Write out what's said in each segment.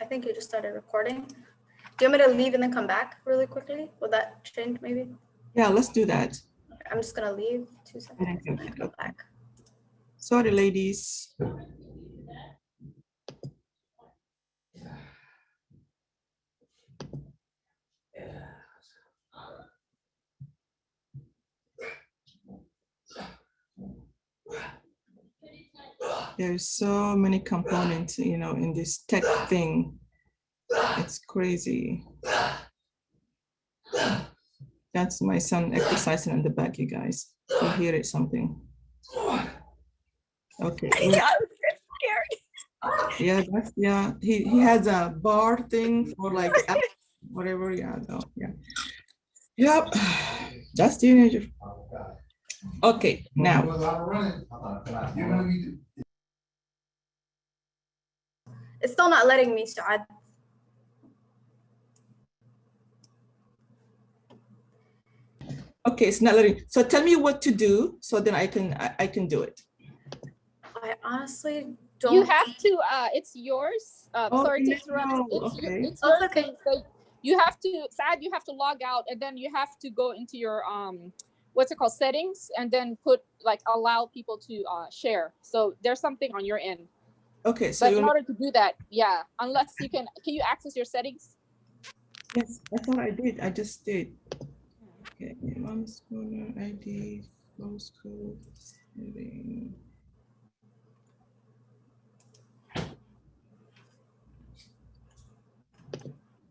I think you just started recording. Do you want me to leave and then come back really quickly? Will that change maybe? Yeah, let's do that. I'm just gonna leave 2 And then seconds come and back. come Okay. back. Sorry, ladies. There's so many components, you know, in this tech thing. It's crazy. That's my son exercising in the back, you guys. You hear it, something. Okay. Yeah, I was scared. Yeah, he has a bar thing for like whatever. Yeah, no, yeah. Yep. That's teenager. Okay, now. It's still not letting me, Saad. Okay, it's not letting. So tell me what to do so then I can do it. I honestly don't. You have to. It's yours. Sorry to yeah, interrupt. no, It's okay. it's yours. Okay. So you have to, Saad, you have to log out, and then you have to go into your what's it called, settings, and then put like allow people to share. So there's something on your end. Okay, so But in order to do that, yeah, unless you can you access your settings? yes, I thought I did. I just did. Okay, mom's corner ID, close code, setting.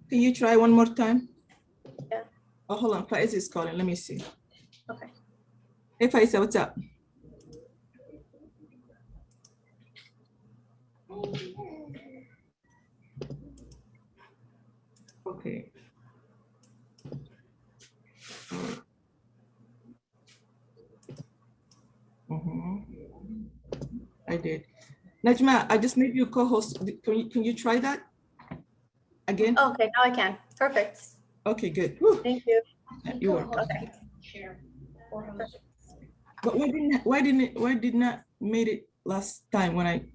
Can you try one more time? Yeah. Oh, hold on. Faiz is calling. Let me see. Okay. Hey, Faiza, what's up? Okay. I did. Najma, I just made you co-host. Can you try that again? Okay, now I can. Perfect. Okay, good. Thank you. You are. Okay. But why didn't I made it last time when I?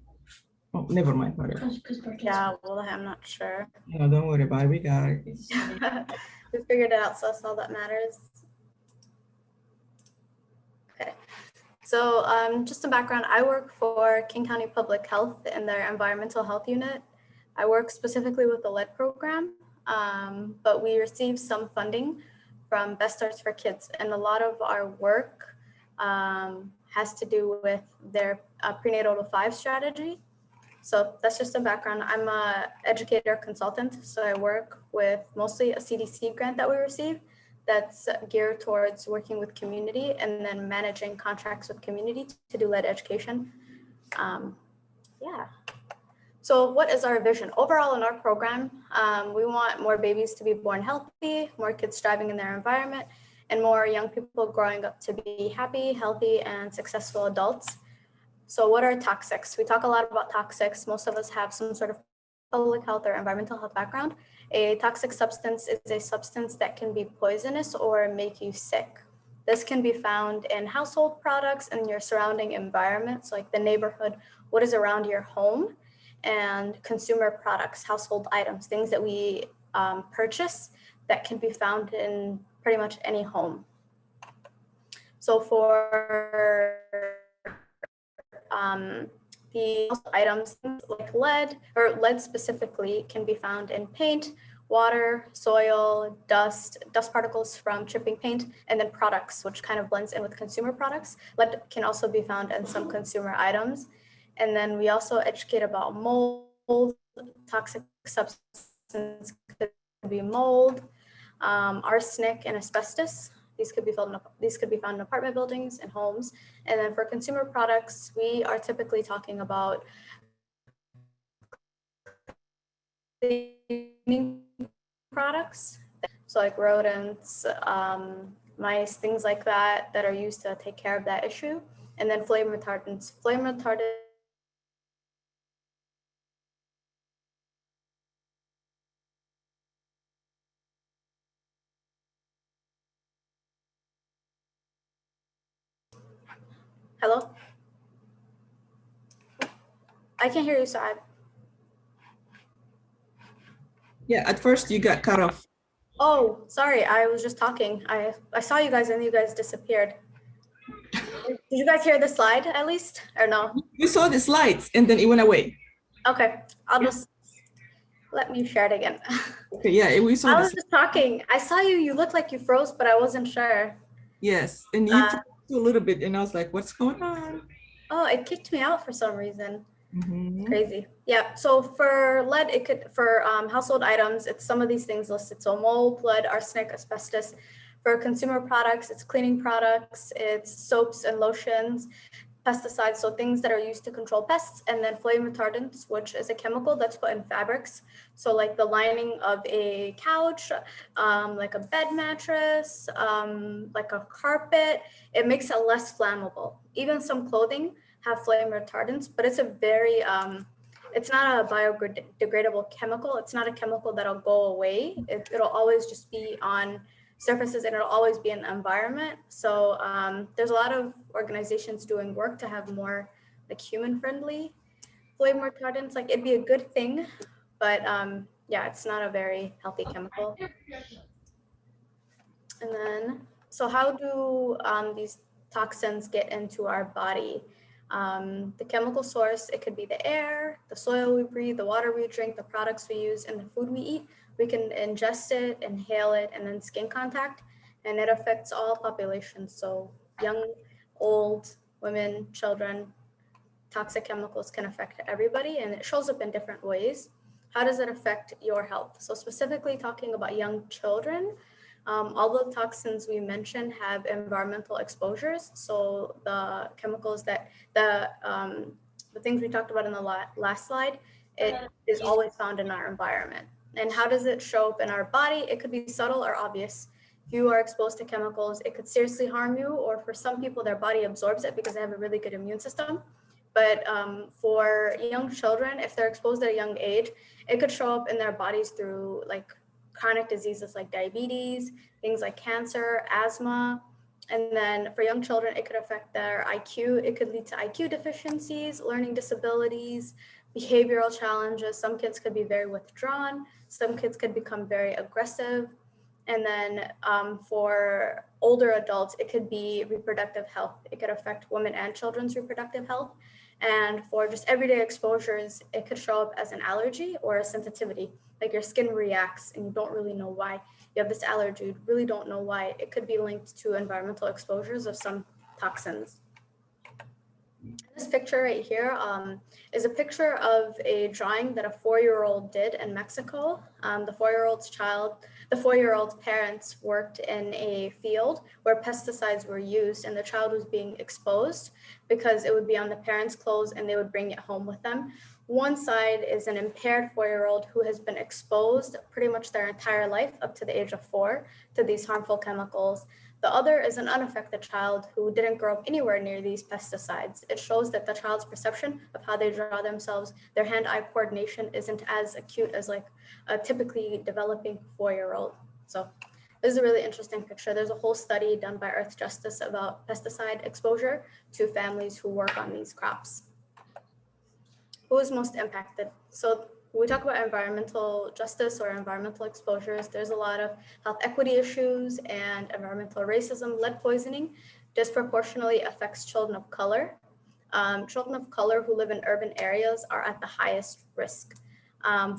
Oh, never mind. Whatever. Yeah, well, I'm not sure. No, don't worry about it. We got it. We figured it out, so that's all that matters. Okay. So just a background, I work for King County Public Health in their environmental health unit. I work specifically with the lead program, but we receive some funding from Best Starts for Kids, and a lot of our work has to do with their prenatal to 5 strategy. So that's just a background. I'm an educator consultant, so I work with mostly a CDC grant that we receive that's geared towards working with community and then managing contracts with community to do lead education. Yeah. So what is our vision? Overall in our program, we want more babies to be born healthy, more kids thriving in their environment, and more young people growing up to be happy, healthy, and successful adults. So what are toxics? We talk a lot about toxics. Most of us have some sort of public health or environmental health background. A toxic substance is a substance that can be poisonous or make you sick. This can be found in household products and your surrounding environments, like the neighborhood, what is around your home, and consumer products, household items, things that we purchase that can be found in pretty much any home. So for the items like lead, or lead specifically, can be found in paint, water, soil, dust particles from chipping paint, and then products, which kind of blends in with consumer products. Lead can also be found in some consumer items. And then we also educate about mold, toxic substance could be mold, arsenic, and asbestos. These could be found in apartment buildings and homes. And then for consumer products, we are typically talking about cleaning products, so like rodents, mice, things like that are used to take care of that issue. And then flame retardants. Flame retardant Hello? I can't hear you, Saad. Yeah, at first you got cut off. Oh, sorry, I was just talking. I saw you guys and you guys disappeared. Did you guys hear the slide at least, or no? We saw the slides and then it went away. Okay, I'll just, let me share it again. Okay, yeah, we saw I this. was just talking. I saw you, you looked like you froze, but I wasn't sure. Yes, and you froze a little bit, and I was like, "What's going on?" Oh, it kicked me out for some reason. Mhm. Crazy. Yeah. So for lead, it could, for household items, it's some of these things listed. So mold, lead, arsenic, asbestos. For consumer products, it's cleaning products, it's soaps and lotions, pesticides, so things that are used to control pests, and then flame retardants, which is a chemical that's put in fabrics. So like the lining of a couch, like a bed mattress, like a carpet, it makes it less flammable. Even some clothing have flame retardants, but it's a very, it's not a biodegradable chemical. It's not a chemical that'll go away. It'll always just be on surfaces and it'll always be in the environment. So there's a lot of organizations doing work to have more like human friendly flame retardants. Like it'd be a good thing, but yeah, it's not a very healthy chemical. And then, so how do these toxins get into our body? The chemical source, it could be the air, the soil we breathe, the water we drink, the products we use, and the food we eat. We can ingest it, inhale it, and then skin contact, and it affects all populations. So young, old, women, children, toxic chemicals can affect everybody, and it shows up in different ways. How does it affect your health? So specifically talking about young children, all the toxins we mentioned have environmental exposures. So the chemicals that the things we talked about in the last slide, it is always found in our environment. And how does it show up in our body? It could be subtle or obvious. If you are exposed to chemicals, it could seriously harm you, or for some people, their body absorbs it because they have a really good immune system. But for young children, if they're exposed at a young age, it could show up in their bodies through like chronic diseases like diabetes, things like cancer, asthma. And then for young children, it could affect their IQ. It could lead to IQ deficiencies, learning disabilities, behavioral challenges. Some kids could be very withdrawn. Some kids could become very aggressive. And then for older adults, it could be reproductive health. It could affect women and children's reproductive health. And for just everyday exposures, it could show up as an allergy or a sensitivity, like your skin reacts and you don't really know why. You have this allergy, you really don't know why. It could be linked to environmental exposures of some toxins. This picture right here is a picture of a drawing that a 4-year-old did in Mexico. The 4-year-old's parents worked in a field where pesticides were used and the child was being exposed because it would be on the parents' clothes and they would bring it home with them. One side is an impaired 4-year-old who has been exposed pretty much their entire life up to the age of 4 to these harmful chemicals. The other is an unaffected child who didn't grow up anywhere near these pesticides. It shows that the child's perception of how they draw themselves, their hand-eye coordination isn't as acute as like a typically developing 4-year-old. So this is a really interesting picture. There's a whole study done by Earth Justice about pesticide exposure to families who work on these crops. Who is most impacted? So when we talk about environmental justice or environmental exposures, there's a lot of health equity issues and environmental racism. Lead poisoning disproportionately affects children of color. Children of color who live in urban areas are at the highest risk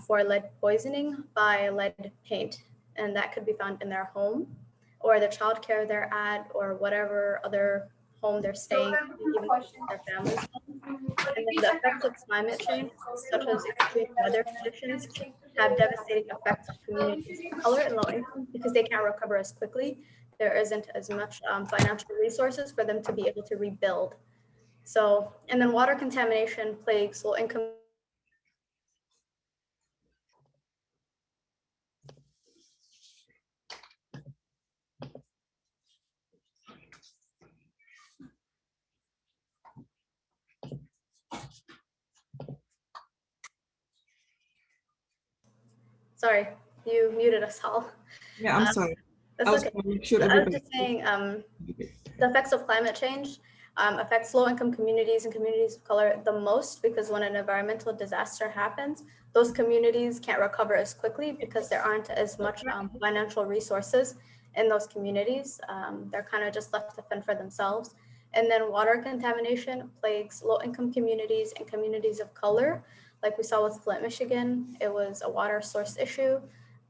for lead poisoning by lead paint. And that could be found in their home or the childcare they're at or whatever other home they're staying, even their families. And then the effects of climate change, such as extreme weather conditions, have devastating effects on communities of color and low income because they can't recover as quickly. There isn't as much financial resources for them to be able to rebuild. So, and then water contamination plagues low income. Sorry, you muted us all. Yeah, I'm sorry. That's I was okay. going to make sure I was everybody. just saying the effects of climate change affects low-income communities and communities of color the most, because when an environmental disaster happens, those communities can't recover as quickly because there aren't as much financial resources in those communities. They're kind of just left to fend for themselves. And then water contamination plagues low-income communities and communities of color. Like we saw with Flint, Michigan, it was a water source issue.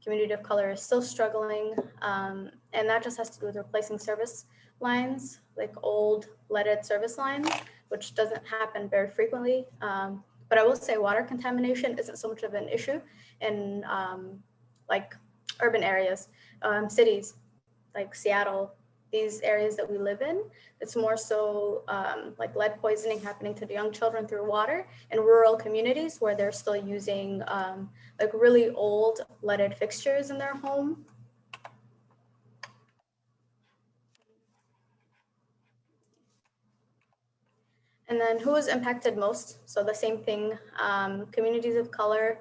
Community of color is still struggling. And that just has to do with replacing service lines, like old leaded service lines, which doesn't happen very frequently. But I will say water contamination isn't so much of an issue in like urban areas, cities like Seattle, these areas that we live in. It's more so like lead poisoning happening to the young children through water in rural communities where they're still using like really old leaded fixtures in their home. And then who is impacted most? So the same thing, communities of color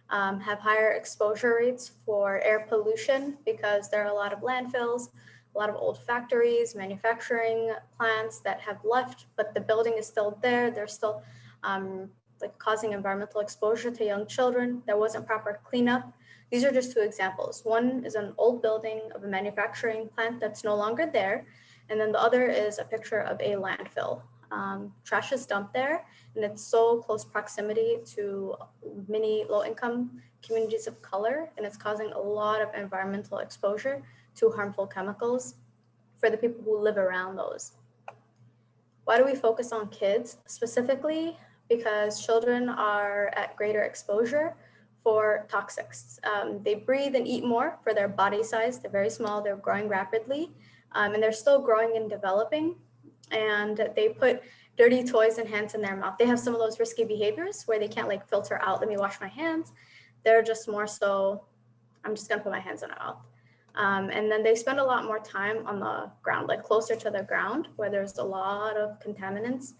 have higher exposure rates for air pollution because there are a lot of landfills, a lot of old factories, manufacturing plants that have left, but the building is still there. They're still like causing environmental exposure to young children. There wasn't proper cleanup. These are just two examples. One is an old building of a manufacturing plant that's no longer there. And then the other is a picture of a landfill. Trash is dumped there, and it's so close proximity to many low-income communities of color, and it's causing a lot of environmental exposure to harmful chemicals for the people who live around those. Why do we focus on kids specifically? Because children are at greater exposure for toxics. They breathe and eat more for their body size. They're very small, they're growing rapidly, and they're still growing and developing. And they put dirty toys and hands in their mouth. They have some of those risky behaviors where they can't like filter out, let me wash my hands. They're just more so, I'm just gonna put my hands in my mouth. And then they spend a lot more time on the ground, like closer to the ground where there's a lot of contaminants.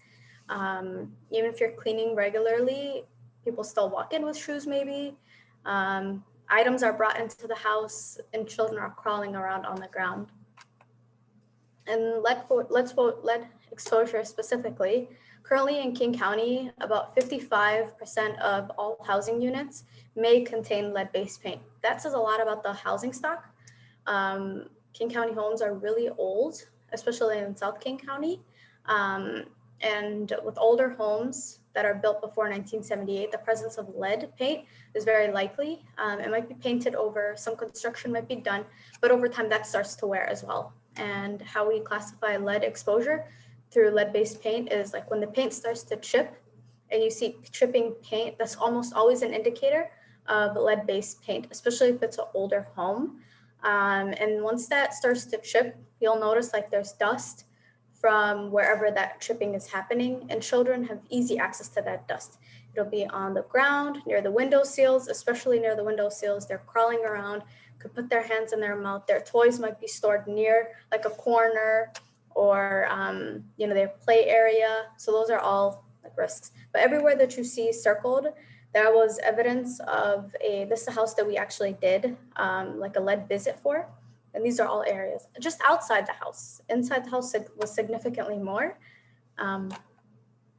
Even if you're cleaning regularly, people still walk in with shoes maybe. Items are brought into the house and children are crawling around on the ground. And lead exposure specifically, currently in King County, about 55% of all housing units may contain lead-based paint. That says a lot about the housing stock. King County homes are really old, especially in South King County. And with older homes that are built before 1978, the presence of lead paint is very likely. It might be painted over, some construction might be done, but over time that starts to wear as well. And how we classify lead exposure through lead-based paint is like when the paint starts to chip and you see chipping paint, that's almost always an indicator of lead-based paint, especially if it's an older home. And once that starts to chip, you'll notice like there's dust from wherever that chipping is happening, and children have easy access to that dust. It'll be on the ground, near the window sills, especially near the window sills. They're crawling around, could put their hands in their mouth. Their toys might be stored near like a corner or, you know, their play area. So those are all like risks. But everywhere that you see circled, there was evidence of this is a house that we actually did like a lead visit for. And these are all areas just outside the house. Inside the house was significantly more.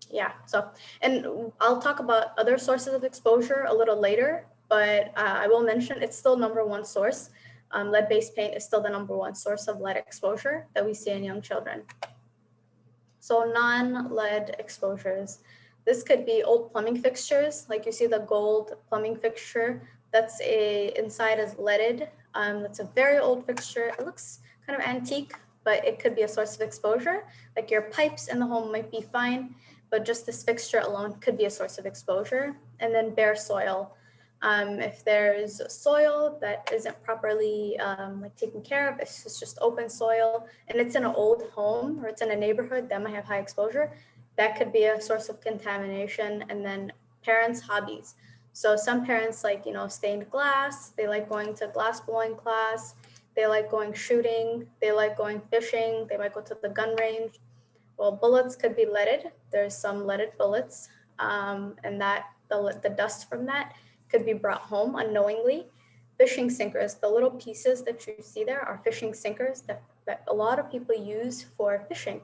Yeah, so, and I'll talk about other sources of exposure a little later, but I will mention it's still #1 source. Lead-based paint is still the #1 source of lead exposure that we see in young children. So non-lead exposures. This could be old plumbing fixtures, like you see the gold plumbing fixture. That's inside is leaded. That's a very old fixture. It looks kind of antique, but it could be a source of exposure. Like your pipes in the home might be fine, but just this fixture alone could be a source of exposure. And then bare soil. If there's soil that isn't properly like taken care of, if it's just open soil and it's in an old home or it's in a neighborhood that might have high exposure, that could be a source of contamination. And then parents' hobbies. So some parents like, you know, stained glass, they like going to glass blowing class, they like going shooting, they like going fishing, they might go to the gun range. Well, bullets could be leaded. There's some leaded bullets, and that the dust from that could be brought home unknowingly. Fishing sinkers, the little pieces that you see there are fishing sinkers that a lot of people use for fishing.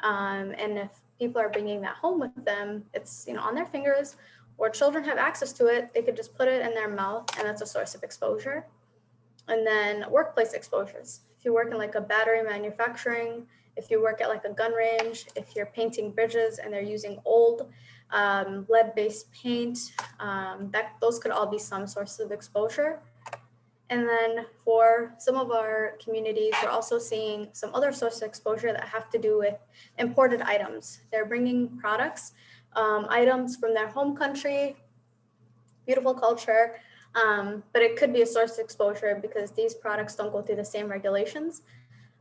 And if people are bringing that home with them, it's, you know, on their fingers, or children have access to it, they could just put it in their mouth, and that's a source of exposure. And then workplace exposures. If you work in like a battery manufacturing, if you work at like a gun range, if you're painting bridges and they're using old lead-based paint, those could all be some sources of exposure. And then for some of our communities, we're also seeing some other sources of exposure that have to do with imported items. They're bringing products, items from their home country, beautiful culture, but it could be a source of exposure because these products don't go through the same regulations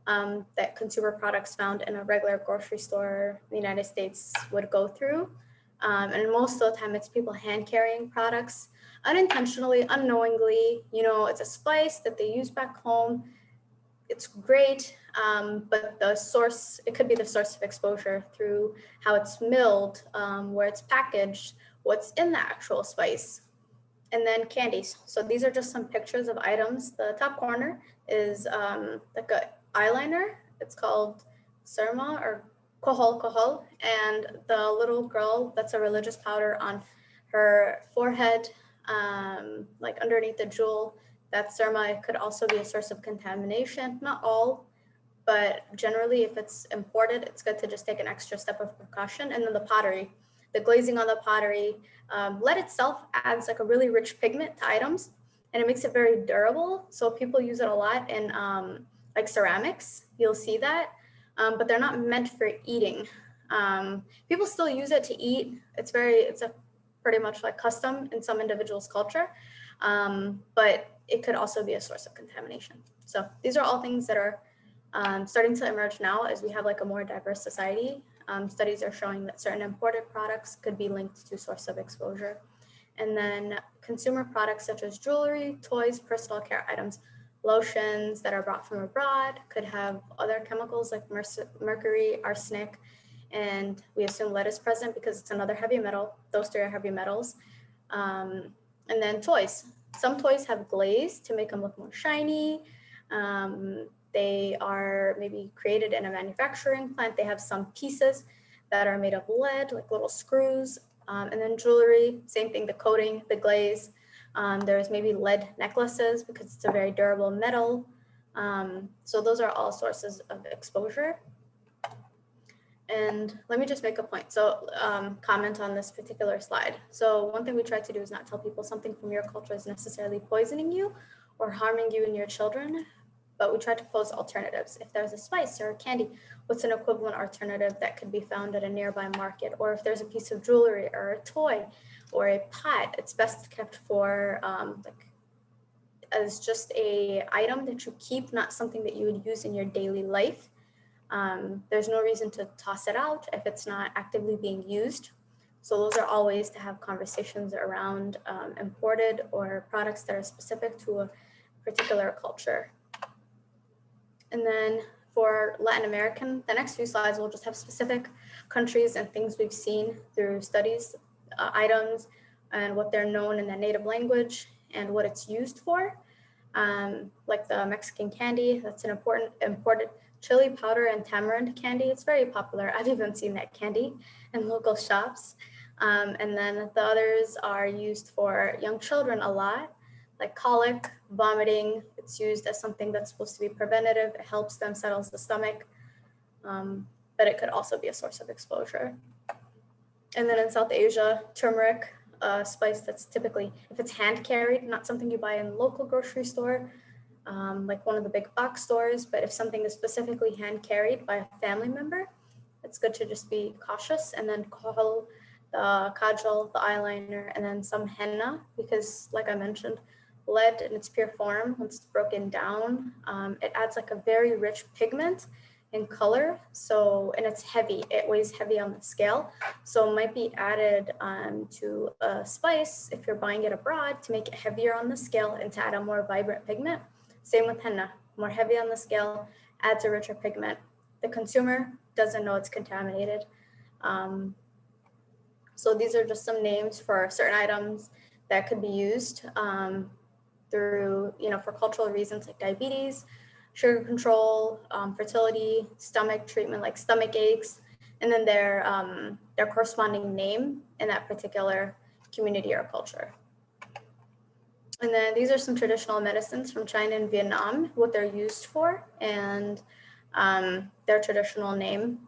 that consumer products found in a regular grocery store in the United States would go through. And most of the time it's people hand carrying products unintentionally, unknowingly. You know, it's a spice that they use back home. It's great, but the source, it could be the source of exposure through how it's milled, where it's packaged, what's in the actual spice. And then candies. So these are just some pictures of items. The top corner is like a eyeliner. It's called Surma or Kohol. And the little girl, that's a religious powder on her forehead, like underneath the jewel. That Surma. It could also be a source of contamination. Not all, but generally if it's imported, it's good to just take an extra step of precaution. And then the pottery, the glazing on the pottery, lead itself adds like a really rich pigment to items, and it makes it very durable. So people use it a lot in like ceramics, you'll see that, but they're not meant for eating. People still use it to eat. It's a pretty much like custom in some individuals' culture, but it could also be a source of contamination. So these are all things that are starting to emerge now as we have like a more diverse society. Studies are showing that certain imported products could be linked to source of exposure. And then consumer products such as jewelry, toys, personal care items, lotions that are brought from abroad could have other chemicals like mercury, arsenic, and we assume lead is present because it's another heavy metal. Those three are heavy metals. And then toys. Some toys have glaze to make them look more shiny. They are maybe created in a manufacturing plant. They have some pieces that are made of lead, like little screws. And then jewelry, same thing, the coating, the glaze. There's maybe lead necklaces because it's a very durable metal. So those are all sources of exposure. And let me just make a point. So comment on this particular slide. So one thing we try to do is not tell people something from your culture is necessarily poisoning you or harming you and your children, but we try to pose alternatives. If there's a spice or a candy, what's an equivalent alternative that could be found at a nearby market? Or if there's a piece of jewelry or a toy or a pot, it's best kept for like as just a item that you keep, not something that you would use in your daily life. There's no reason to toss it out if it's not actively being used. So those are all ways to have conversations around imported or products that are specific to a particular culture. And then for Latin American, the next few slides will just have specific countries and things we've seen through studies, items, and what they're known in their native language and what it's used for. Like the Mexican candy, that's an imported chili powder and tamarind candy. It's very popular. I've even seen that candy in local shops. And then the others are used for young children a lot, like colic, vomiting. It's used as something that's supposed to be preventative. It helps them, settles the stomach, but it could also be a source of exposure. And then in South Asia, turmeric, a spice that's typically, if it's hand carried, not something you buy in local grocery store, like one of the big box stores, but if something is specifically hand carried by a family member, it's good to just be cautious. And then kohol, the kajal, the eyeliner, and then some henna, because like I mentioned, lead in its pure form, once it's broken down, it adds like a very rich pigment in color. So, and it's heavy, it weighs heavy on the scale. So it might be added to a spice if you're buying it abroad to make it heavier on the scale and to add a more vibrant pigment. Same with henna, more heavy on the scale, adds a richer pigment. The consumer doesn't know it's contaminated. So these are just some names for certain items that could be used through, for cultural reasons like diabetes, sugar control, fertility, stomach treatment like stomach aches, and then their corresponding name in that particular community or culture. And then these are some traditional medicines from China and Vietnam, what they're used for, and their traditional name.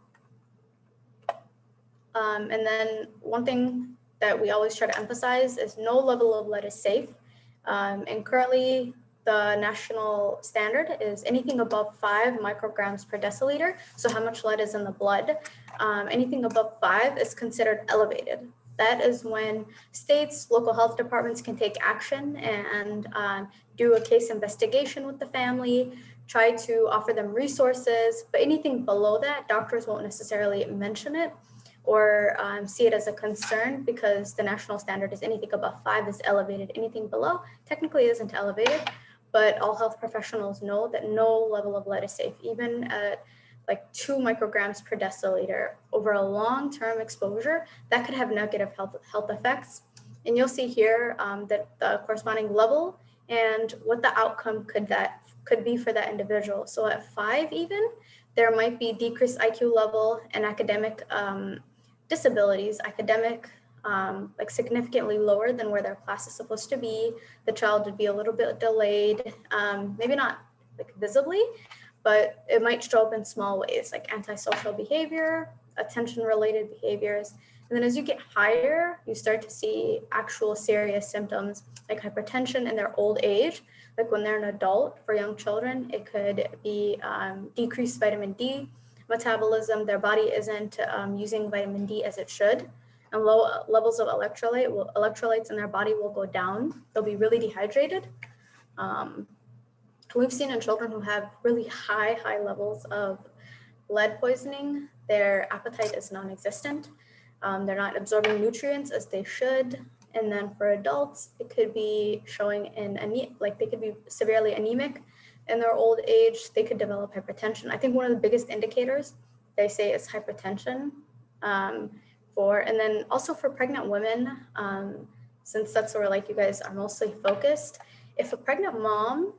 And then one thing that we always try to emphasize is no level of lead is safe. And currently the national standard is anything above 5 micrograms per deciliter. So how much lead is in the blood? Anything above 5 is considered elevated. That is when states, local health departments can take action and do a case investigation with the family, try to offer them resources, but anything below that, doctors won't necessarily mention it or see it as a concern because the national standard is anything above 5 is elevated. Anything below technically isn't elevated, but all health professionals know that no level of lead is safe, even at like 2 micrograms per deciliter over a long-term exposure that could have negative health effects. And you'll see here that the corresponding level and what the outcome could be for that individual. So at 5 even, there might be decreased IQ level and academic disabilities, like significantly lower than where their class is supposed to be. The child would be a little bit delayed, maybe not like visibly, but it might show up in small ways like antisocial behavior, attention-related behaviors. And then as you get higher, you start to see actual serious symptoms like hypertension in their old age. Like when they're an adult, for young children, it could be decreased vitamin D metabolism. Their body isn't using vitamin D as it should. And low levels of electrolytes in their body will go down. They'll be really dehydrated. We've seen in children who have really high levels of lead poisoning, their appetite is non-existent. They're not absorbing nutrients as they should. And then for adults, it could be showing like they could be severely anemic in their old age. They could develop hypertension. I think one of the biggest indicators they say is hypertension. And then also for pregnant women, since that's where like you guys are mostly focused, if a pregnant mom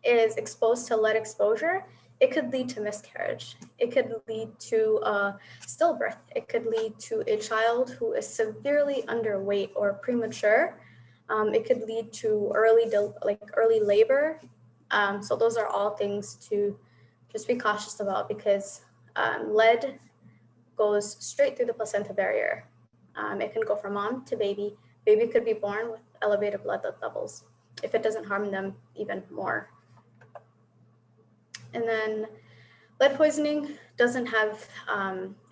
is exposed to lead exposure, it could lead to miscarriage. It could lead to stillbirth. It could lead to a child who is severely underweight or premature. It could lead to early labor. So those are all things to just be cautious about because lead goes straight through the placenta barrier. It can go from mom to baby. Baby could be born with elevated blood levels if it doesn't harm them even more. And then lead poisoning doesn't have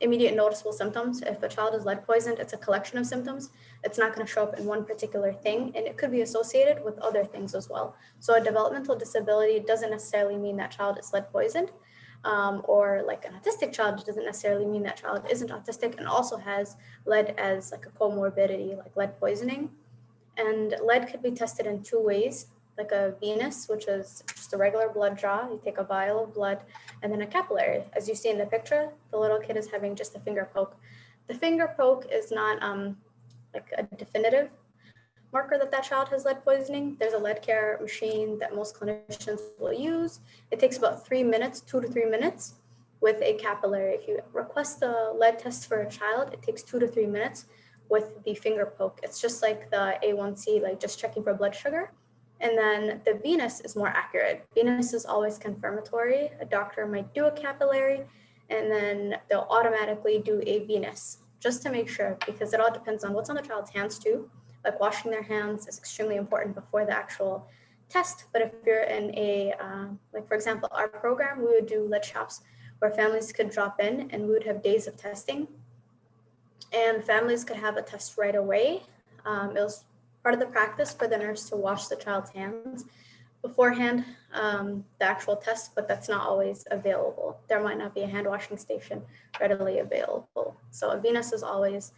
immediate noticeable symptoms. If a child is lead poisoned, it's a collection of symptoms. It's not going to show up in one particular thing, and it could be associated with other things as well. So a developmental disability doesn't necessarily mean that child is lead poisoned, or like an autistic child doesn't necessarily mean that child isn't autistic and also has lead as like a comorbidity, like lead poisoning. And lead could be tested in 2 ways. Like a venous, which is just a regular blood draw. You take a vial of blood, and then a capillary. As you see in the picture, the little kid is having just a finger poke. The finger poke is not like a definitive marker that child has lead poisoning. There's a lead care machine that most clinicians will use. It takes about 3 minutes, 2 to 3 minutes with a capillary. If you request a lead test for a child, it takes 2 to 3 minutes with the finger poke. It's just like the A1C, like just checking for blood sugar. And then the venous is more accurate. Venous is always confirmatory. A doctor might do a capillary and then they'll automatically do a venous just to make sure, because it all depends on what's on the child's hands too. Like washing their hands is extremely important before the actual test. But if you're in a, like for example, our program, we would do lead shops where families could drop in and we would have days of testing and families could have a test right away. It was part of the practice for the nurse to wash the child's hands beforehand, the actual test, but that's not always available. There might not be a hand washing station readily available. So a venous is always,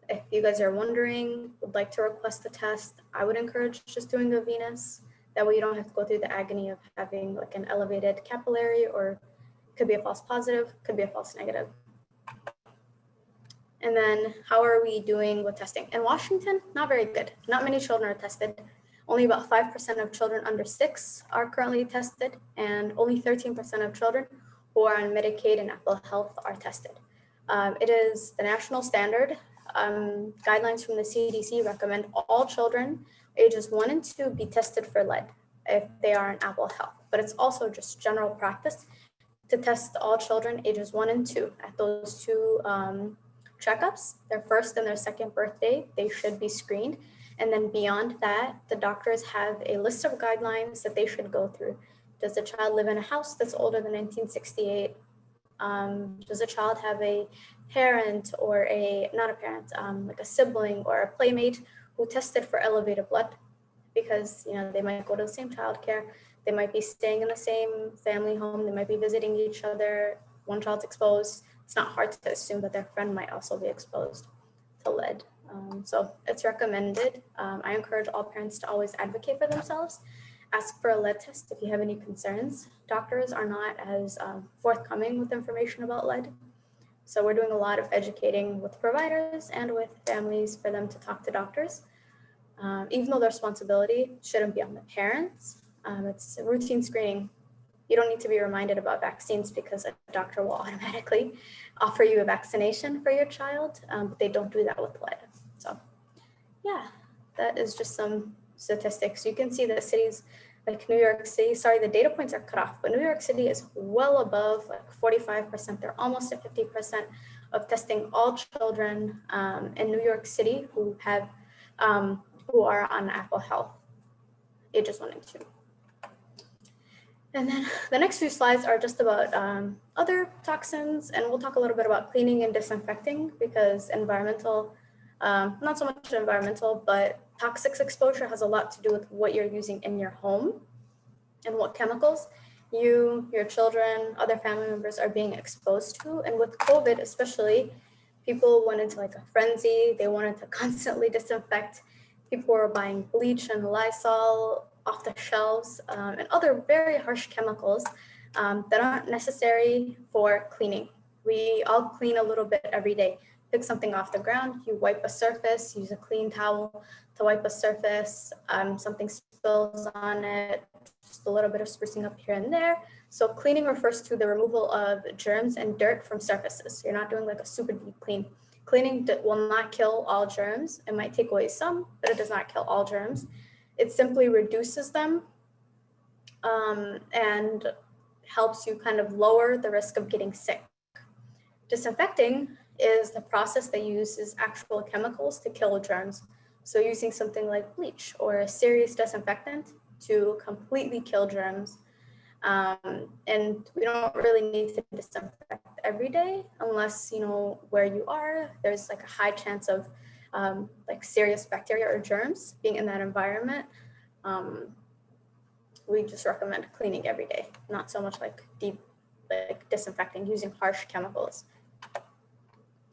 if you guys are wondering, would like to request the test, I would encourage just doing a venous. That way you don't have to go through the agony of having like an elevated capillary, or could be a false positive, could be a false negative. And then how are we doing with testing? In Washington, not very good. Not many children are tested. Only about 5% of children under 6 are currently tested, and only 13% of children who are on Medicaid and Apple Health are tested. It is the national standard. Guidelines from the CDC recommend all children ages 1 and 2 be tested for lead if they are in Apple Health. But it's also just general practice to test all children ages 1 and 2 at those two checkups, their first and their second birthday, they should be screened. And then beyond that, the doctors have a list of guidelines that they should go through. Does the child live in a house that's older than 1968? Does the child have a parent or not a parent, like a sibling or a playmate who tested for elevated blood? Because, they might go to the same childcare, they might be staying in the same family home, they might be visiting each other. One child's exposed. It's not hard to assume that their friend might also be exposed to lead. So it's recommended. I encourage all parents to always advocate for themselves. Ask for a lead test if you have any concerns. Doctors are not as forthcoming with information about lead. So we're doing a lot of educating with providers and with families for them to talk to doctors. Even though the responsibility shouldn't be on the parents, it's routine screening. You don't need to be reminded about vaccines because a doctor will automatically offer you a vaccination for your child, but they don't do that with lead. So yeah, that is just some statistics. You can see that cities like New York City, sorry, the data points are cut off, but New York City is well above like 45%. They're almost at 50% of testing all children in New York City who have who are on Apple Health, ages 1 and 2. And then the next few slides are just about other toxins, and we'll talk a little bit about cleaning and disinfecting because environmental, not so much environmental, but toxics exposure has a lot to do with what you're using in your home and what chemicals you, your children, other family members are being exposed to. And with COVID especially, people went into like a frenzy. They wanted to constantly disinfect. People were buying bleach and Lysol off the shelves and other very harsh chemicals that aren't necessary for cleaning. We all clean a little bit every day. Pick something off the ground, you wipe a surface, use a clean towel to wipe a surface, something spills on it, just a little bit of sprucing up here and there. So cleaning refers to the removal of germs and dirt from surfaces. You're not doing like a super deep clean. Cleaning will not kill all germs. It might take away some, but it does not kill all germs. It simply reduces them and helps you kind of lower the risk of getting sick. Disinfecting is the process that uses actual chemicals to kill germs. So using something like bleach or a serious disinfectant to completely kill germs. And we don't really need to disinfect every day unless, where you are, there's like a high chance of like serious bacteria or germs being in that environment. We just recommend cleaning every day, not so much like deep, like disinfecting using harsh chemicals.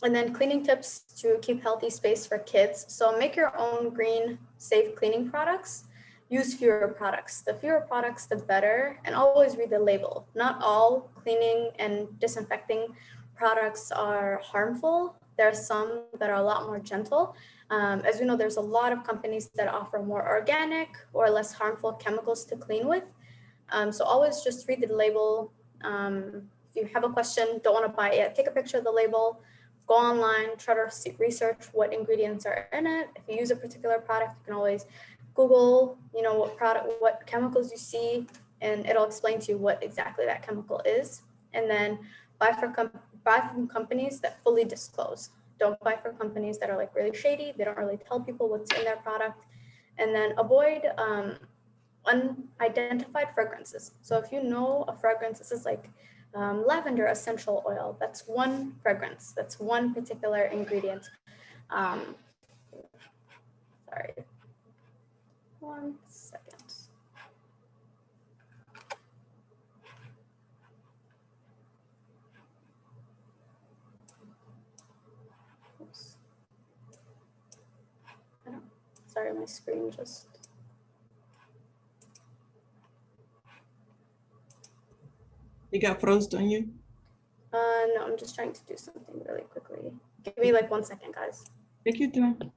And then cleaning tips to keep healthy space for kids. So make your own green, safe cleaning products. Use fewer products. The fewer products, the better. And always read the label. Not all cleaning and disinfecting products are harmful. There are some that are a lot more gentle. As we know, there's a lot of companies that offer more organic or less harmful chemicals to clean with. So always just read the label. If you have a question, don't want to buy it yet, take a picture of the label. Go online, try to research what ingredients are in it. If you use a particular product, you can always Google, what chemicals you see, and it'll explain to you what exactly that chemical is. And then buy from companies that fully disclose. Don't buy from companies that are like really shady. They don't really tell people what's in their product. And then avoid unidentified fragrances. So if you know a fragrance, this is like lavender essential oil. That's one fragrance. That's one particular ingredient. Sorry. 1 second. Oops. Sorry, my screen just. It got frozen on you? No, I'm just trying to do something really quickly. Give me like 1 second, guys. Take your time.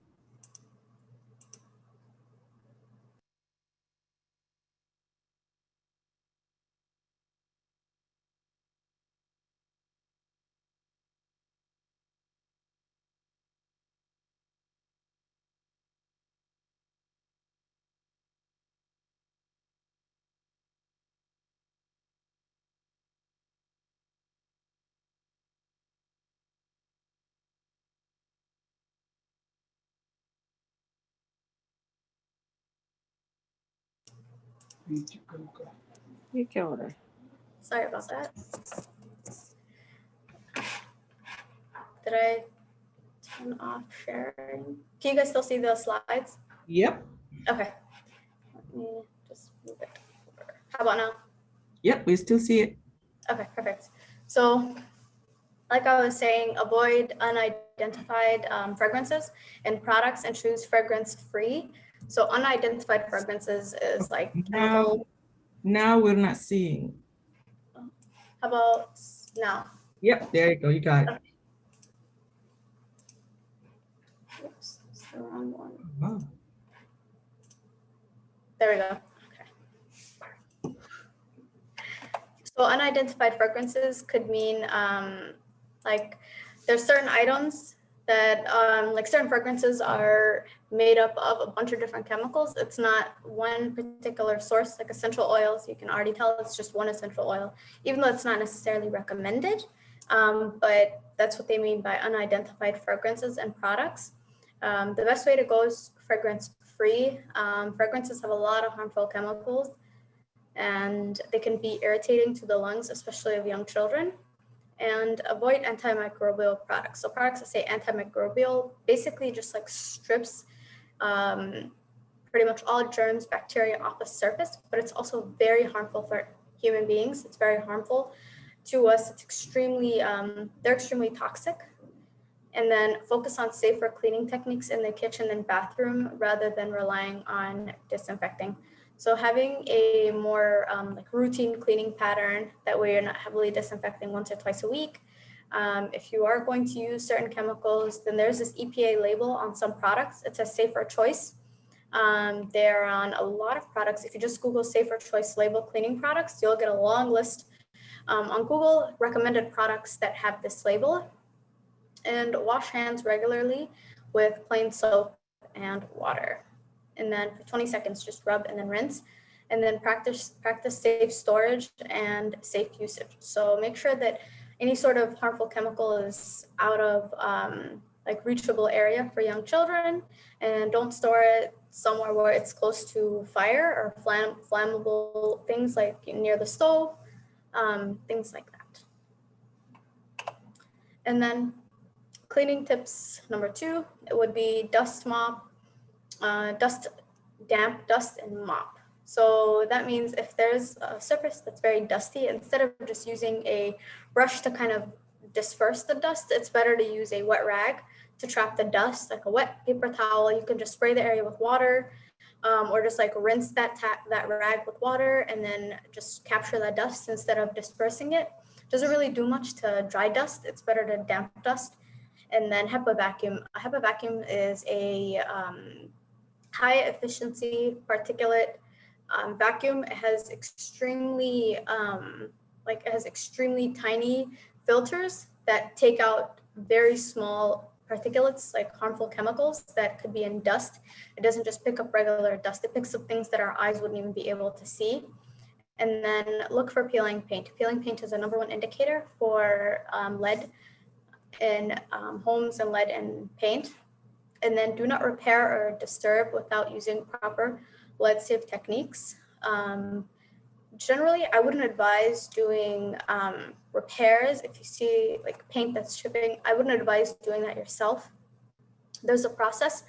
Sorry about that. Did I turn off sharing? Can you guys still see the slides? Yep. Okay. Let me just move it over. How about now? Yep, we still see it. Okay, perfect. So like I was saying, avoid unidentified fragrances and products and choose fragrance-free. So unidentified fragrances is like chemical. Now we're not seeing. How about now? Yep, there you go. You got it. Oops, it's the wrong one. Wow. There we go. Okay. So unidentified fragrances could mean like there's certain items that like certain fragrances are made up of a bunch of different chemicals. It's not one particular source, like essential oils. You can already tell it's just one essential oil, even though it's not necessarily recommended. But that's what they mean by unidentified fragrances and products. The best way to go is fragrance free. Fragrances have a lot of harmful chemicals and they can be irritating to the lungs, especially of young children. And avoid antimicrobial products. So products that say antimicrobial basically just like strips pretty much all germs, bacteria off the surface, but it's also very harmful for human beings. It's very harmful to us. It's extremely, they're extremely toxic. And then focus on safer cleaning techniques in the kitchen and bathroom rather than relying on disinfecting. So having a more like routine cleaning pattern, that way you're not heavily disinfecting once or twice a week. If you are going to use certain chemicals, then there's this EPA label on some products. It's a safer choice. They're on a lot of products. If you just Google safer choice label cleaning products, you'll get a long list on Google recommended products that have this label. And wash hands regularly with plain soap and water. And then for 20 seconds, just rub and then rinse. And then practice safe storage and safe usage. So make sure that any sort of harmful chemical is out of like reachable area for young children, and don't store it somewhere where it's close to fire or flammable things like near the stove, things like that. And then cleaning tips number 2, it would be dust mop. Damp dust and mop. So that means if there's a surface that's very dusty, instead of just using a brush to kind of disperse the dust, it's better to use a wet rag to trap the dust, like a wet paper towel. You can just spray the area with water, or just like rinse that rag with water and then just capture that dust instead of dispersing it. Doesn't really do much to dry dust. It's better to damp dust. And then HEPA vacuum. A HEPA vacuum is a high efficiency particulate vacuum. It has extremely tiny filters that take out very small particulates, like harmful chemicals that could be in dust. It doesn't just pick up regular dust. It picks up things that our eyes wouldn't even be able to see. And then look for peeling paint. Peeling paint is a #1 indicator for lead in homes and lead in paint. And then do not repair or disturb without using proper lead safe techniques. Generally, I wouldn't advise doing repairs. If you see like paint that's chipping, I wouldn't advise doing that yourself. There's a process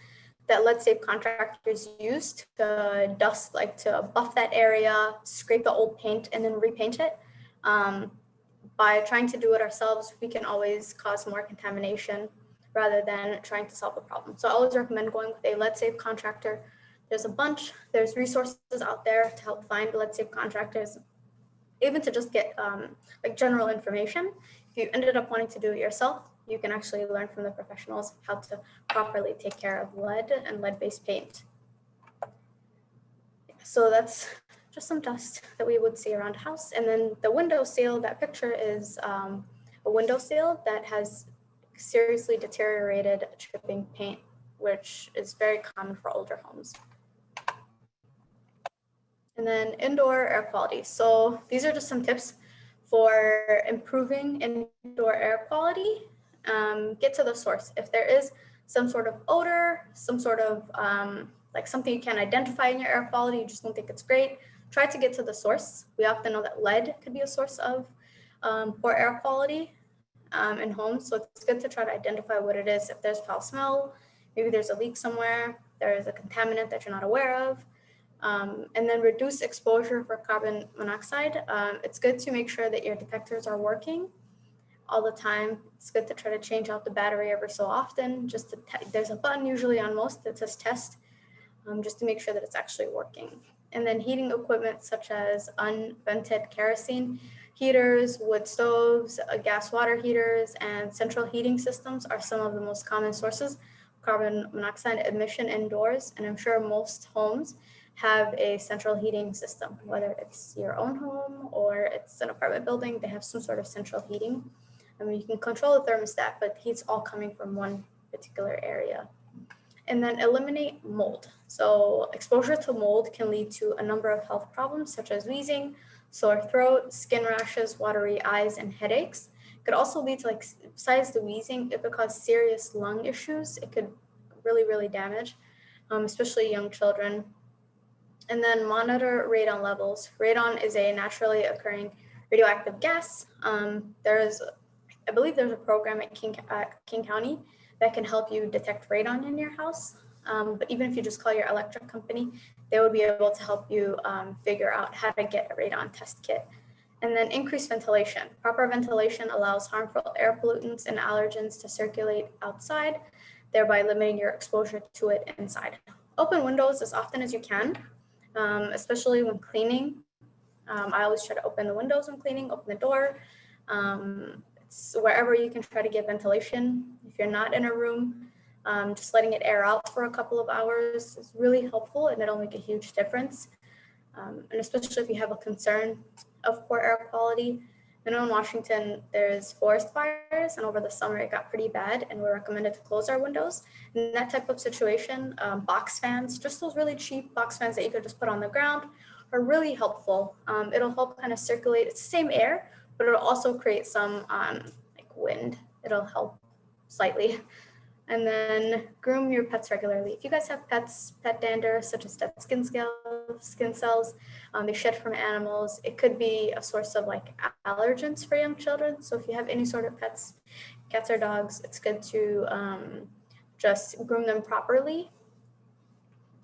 that lead safe contractors use to dust, like to buff that area, scrape the old paint and then repaint it. By trying to do it ourselves, we can always cause more contamination rather than trying to solve the problem. So I always recommend going with a lead safe contractor. There's a bunch, there's resources out there to help find lead safe contractors, even to just get like general information. If you ended up wanting to do it yourself, you can actually learn from the professionals how to properly take care of lead and lead-based paint. So that's just some dust that we would see around a house. And then the windowsill, that picture is a windowsill that has seriously deteriorated chipping paint, which is very common for older homes. And then indoor air quality. So these are just some tips for improving indoor air quality. Get to the source. If there is some sort of odor, some sort of like something you can't identify in your air quality, you just don't think it's great, try to get to the source. We often know that lead could be a source of poor air quality in homes. So it's good to try to identify what it is. If there's foul smell, maybe there's a leak somewhere, there's a contaminant that you're not aware of. And then reduce exposure for carbon monoxide. It's good to make sure that your detectors are working all the time. It's good to try to change out the battery every so often. Just to there's a button usually on most that says test, just to make sure that it's actually working. And then heating equipment such as unvented kerosene heaters, wood stoves, gas water heaters, and central heating systems are some of the most common sources of carbon monoxide emission indoors. And I'm sure most homes have a central heating system, whether it's your own home or it's an apartment building, they have some sort of central heating. I mean, you can control the thermostat, but heat's all coming from one particular area. And then eliminate mold. So exposure to mold can lead to a number of health problems such as wheezing, sore throat, skin rashes, watery eyes, and headaches. It could also lead to, like, besides the wheezing, it could cause serious lung issues. It could really damage, especially young children. And then monitor radon levels. Radon is a naturally occurring radioactive gas. I believe there's a program at King County that can help you detect radon in your house. But even if you just call your electric company, they would be able to help you figure out how to get a radon test kit. And then increased ventilation. Proper ventilation allows harmful air pollutants and allergens to circulate outside, thereby limiting your exposure to it inside. Open windows as often as you can, especially when cleaning. I always try to open the windows when cleaning, open the door. It's wherever you can try to get ventilation. If you're not in a room, just letting it air out for a couple of hours is really helpful, and it'll make a huge difference. And especially if you have a concern of poor air quality. I know in Washington, there's forest fires, and over the summer it got pretty bad, and we're recommended to close our windows. In that type of situation, box fans, just those really cheap box fans that you could just put on the ground, are really helpful. It'll help kind of circulate, it's the same air, but it'll also create some like wind. It'll help slightly. And then groom your pets regularly. If you guys have pets, pet dander, such as dead skin cells, they shed from animals. It could be a source of like allergens for young children. So if you have any sort of pets, cats or dogs, it's good to just groom them properly.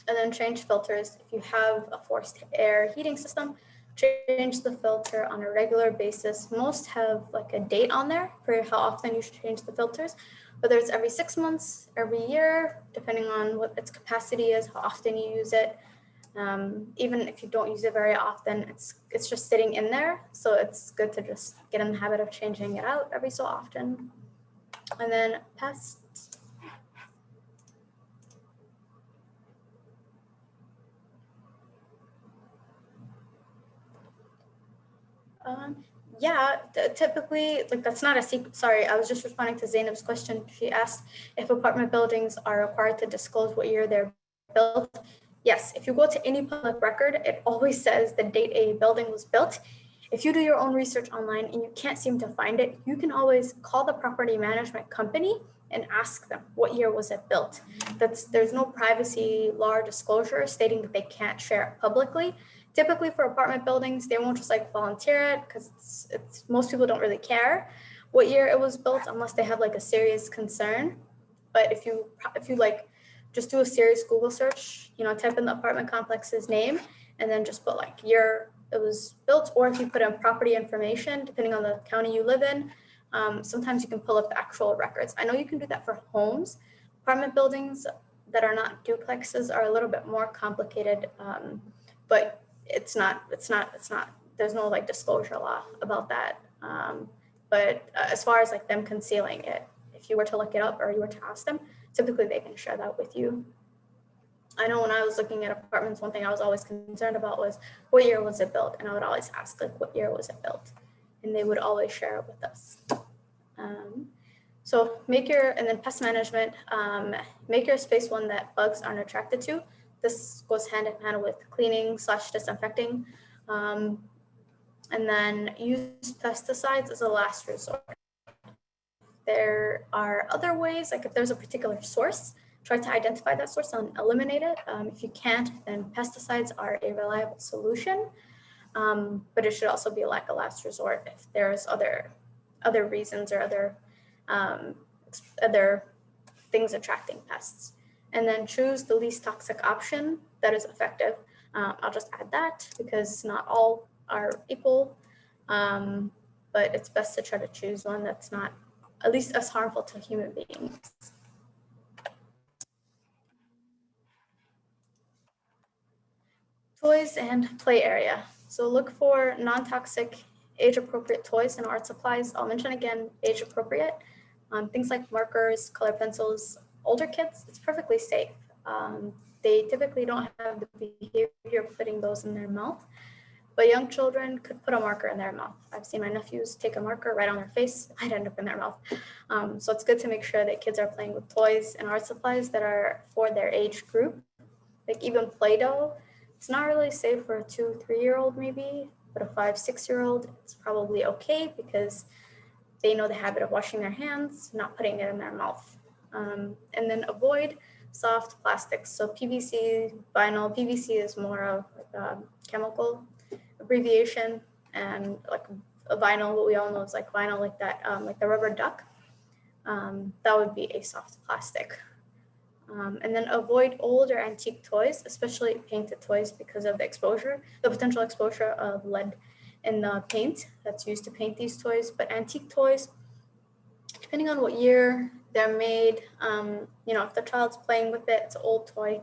And then change filters. If you have a forced air heating system, change the filter on a regular basis. Most have like a date on there for how often you should change the filters, whether it's every 6 months, every year, depending on what its capacity is, how often you use it. Even if you don't use it very often, it's just sitting in there. So it's good to just get in the habit of changing it out every so often. And then pests. Yeah, typically, like that's not a secret. Sorry, I was just responding to Zainab's question. She asked if apartment buildings are required to disclose what year they're built. Yes, if you go to any public record, it always says the date a building was built. If you do your own research online and you can't seem to find it, you can always call the property management company and ask them what year was it built. There's no privacy law or disclosure stating that they can't share it publicly. Typically for apartment buildings, they won't just like volunteer it because it's most people don't really care what year it was built unless they have like a serious concern. But if you like just do a serious Google search, type in the apartment complex's name and then just put like year it was built, or if you put in property information, depending on the county you live in, sometimes you can pull up the actual records. I know you can do that for homes. Apartment buildings that are not duplexes are a little bit more complicated, but it's not, there's no like disclosure law about that. But as far as like them concealing it, if you were to look it up or you were to ask them, typically they can share that with you. I know when I was looking at apartments, one thing I was always concerned about was what year was it built? And I would always ask like, what year was it built? And they would always share it with us. So and then pest management, make your space one that bugs aren't attracted to. This goes hand in hand with cleaning / disinfecting. And then use pesticides as a last resort. There are other ways, like if there's a particular source try to identify that source and eliminate it. If you can't, then pesticides are a reliable solution, but it should also be like a last resort if there's other reasons or other things attracting pests. And then choose the least toxic option that is effective. I'll just add that because not all are equal, but it's best to try to choose one that's not at least as harmful to human beings. Toys and play area. So look for non-toxic, age-appropriate toys and art supplies. I'll mention again, age-appropriate. Things like markers, color pencils. Older kids, it's perfectly safe. They typically don't have the behavior of putting those in their mouth, but young children could put a marker in their mouth. I've seen my nephews take a marker right on their face. I'd end up in their mouth. So it's good to make sure that kids are playing with toys and art supplies that are for their age group. Like even Play-Doh, it's not really safe for a 2-3-year-old maybe, but a 5-6-year-old, it's probably okay because they know the habit of washing their hands, not putting it in their mouth. And then avoid soft plastics. So PVC, vinyl. PVC is more of like a chemical abbreviation, and like a vinyl, what we all know is like vinyl, like that, like the rubber duck. That would be a soft plastic. And then avoid old or antique toys, especially painted toys, because of the potential exposure of lead in the paint that's used to paint these toys. But antique toys, depending on what year they're made, if the child's playing with it, it's an old toy,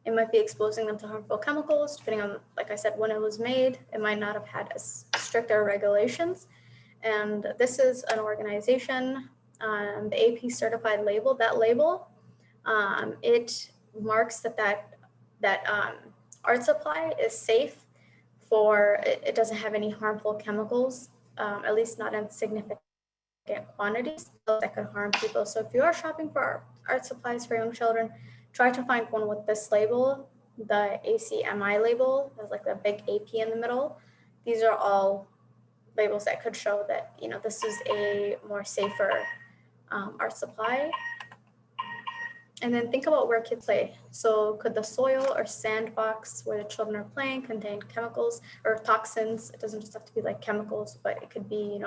it might be exposing them to harmful chemicals. Depending on, like I said, when it was made, it might not have had as stricter regulations. And this is an organization, the AP certified label. That label, it marks that art supply is safe for, it doesn't have any harmful chemicals, at least not in significant quantities that could harm people. So if you are shopping for art supplies for young children, try to find one with this label, the ACMI label. There's like a big AP in the middle. These are all labels that could show that, this is a more safer art supply. And then think about where kids play. So could the soil or sandbox where the children are playing contain chemicals or toxins? It doesn't just have to be like chemicals, but it could be,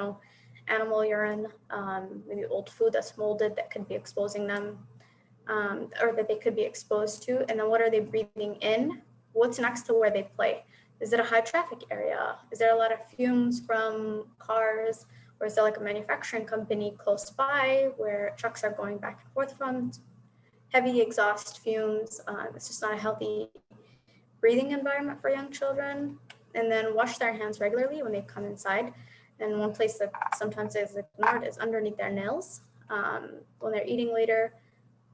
animal urine, maybe old food that's molded that could be exposing them, or that they could be exposed to. And then what are they breathing in? What's next to where they play? Is it a high traffic area? Is there a lot of fumes from cars? Or is there like a manufacturing company close by where trucks are going back and forth from? Heavy exhaust fumes. It's just not a healthy breathing environment for young children. And then wash their hands regularly when they come inside. And one place that sometimes is ignored is underneath their nails. When they're eating later,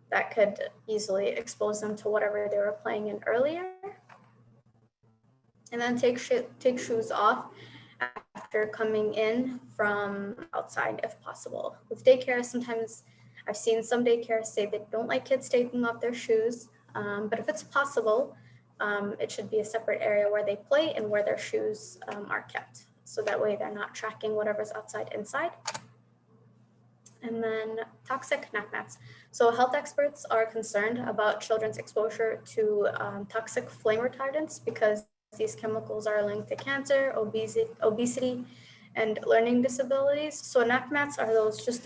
that could easily expose them to whatever they were playing in earlier. And then take shoes off after coming in from outside if possible. With daycare, sometimes I've seen some daycares say they don't like kids taking off their shoes, but if it's possible, it should be a separate area where they play and where their shoes are kept. So that way they're not tracking whatever's outside inside. And then toxic nap mats. So health experts are concerned about children's exposure to toxic flame retardants because these chemicals are linked to cancer, obesity, and learning disabilities. So nap mats are those, just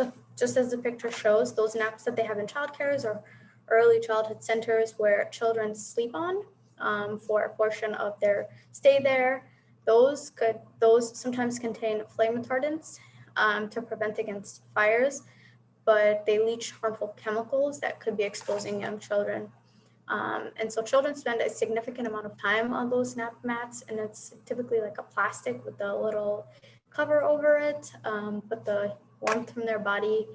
as the picture shows, those naps that they have in childcares or early childhood centers where children sleep on for a portion of their stay there. Those sometimes contain flame retardants to prevent against fires, but they leach harmful chemicals that could be exposing young children. And so children spend a significant amount of time on those nap mats, and it's typically like a plastic with a little cover over it, but the warmth from their body,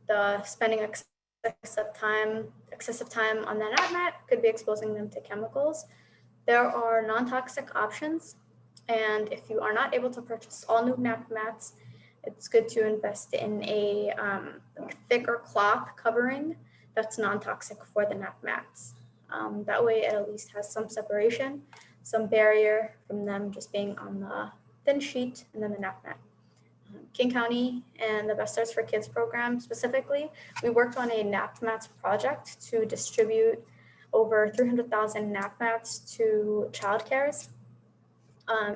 the spending excessive time on the nap mat could be exposing them to chemicals. There are non-toxic options, and if you are not able to purchase all new nap mats, it's good to invest in a thicker cloth covering that's non-toxic for the nap mats. That way it at least has some separation, some barrier from them just being on the thin sheet and then the nap mat. King County and the Best Starts for Kids program specifically, we worked on a nap mats project to distribute over 300,000 nap mats to child cares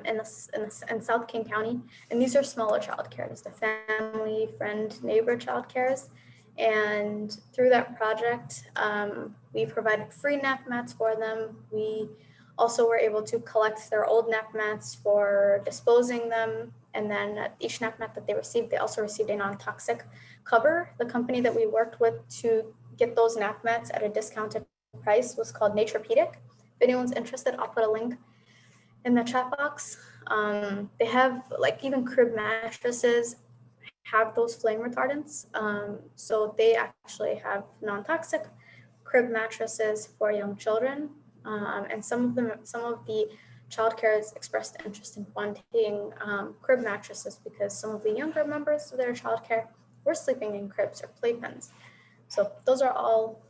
in South King County. And these are smaller child cares, the family, friend, neighbor child cares. And through that project, we provided free nap mats for them. We also were able to collect their old nap mats for disposing them. And then each nap mat that they received, they also received a non-toxic cover. The company that we worked with to get those nap mats at a discounted price was called Naturepedic. If anyone's interested, I'll put a link in the chat box. They have like even crib mattresses have those flame retardants. So they actually have non-toxic crib mattresses for young children. And some of the child cares expressed interest in wanting crib mattresses because some of the younger members of their child care were sleeping in cribs or playpens. So those are all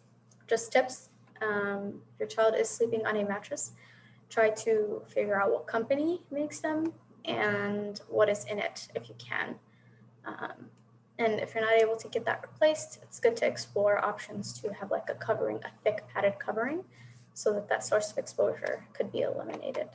just tips. Your child is sleeping on a mattress. Try to figure out what company makes them and what is in it if you can. And if you're not able to get that replaced, it's good to explore options to have like a covering, a thick padded covering, so that that source of exposure could be eliminated.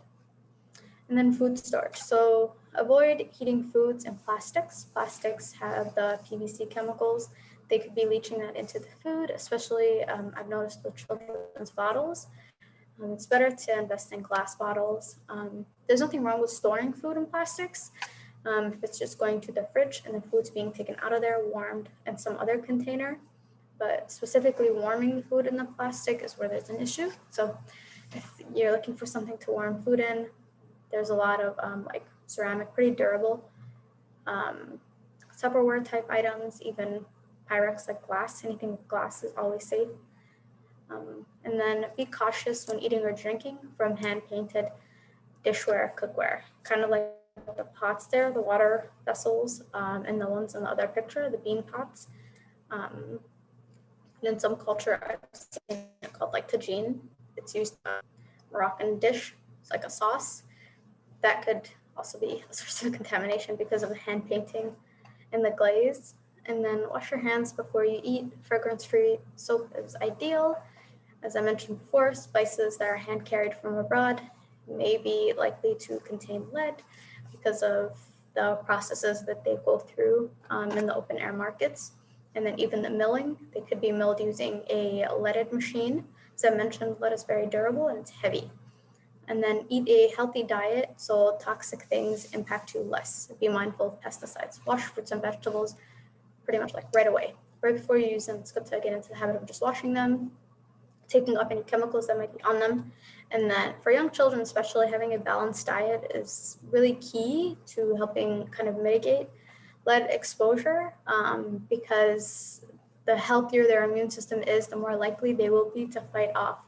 And then food storage. So avoid heating foods in plastics. Plastics have the PVC chemicals. They could be leaching that into the food, especially I've noticed with children's bottles. It's better to invest in glass bottles. There's nothing wrong with storing food in plastics. If it's just going to the fridge and the food's being taken out of there, warmed in some other container, but specifically warming the food in the plastic is where there's an issue. So if you're looking for something to warm food in, there's a lot of like ceramic, pretty durable Tupperware type items, even Pyrex like glass, anything with glass is always safe. And then be cautious when eating or drinking from hand-painted dishware, cookware, kind of like the pots there, the water vessels, and the ones in the other picture, the bean pots. And in some culture, I've seen it called like tagine. It's used in a Moroccan dish. It's like a sauce. That could also be a source of contamination because of the hand painting and the glaze. And then wash your hands before you eat. Fragrance-free soap is ideal. As I mentioned before, spices that are hand carried from abroad may be likely to contain lead because of the processes that they go through in the open air markets. And then even the milling, they could be milled using a leaded machine. As I mentioned, lead is very durable and it's heavy. And then eat a healthy diet so toxic things impact you less. Be mindful of pesticides. Wash fruits and vegetables pretty much like right away. Right before you use them, it's good to get into the habit of just washing them, taking off any chemicals that might be on them. And then for young children, especially, having a balanced diet is really key to helping kind of mitigate lead exposure because the healthier their immune system is, the more likely they will be to fight off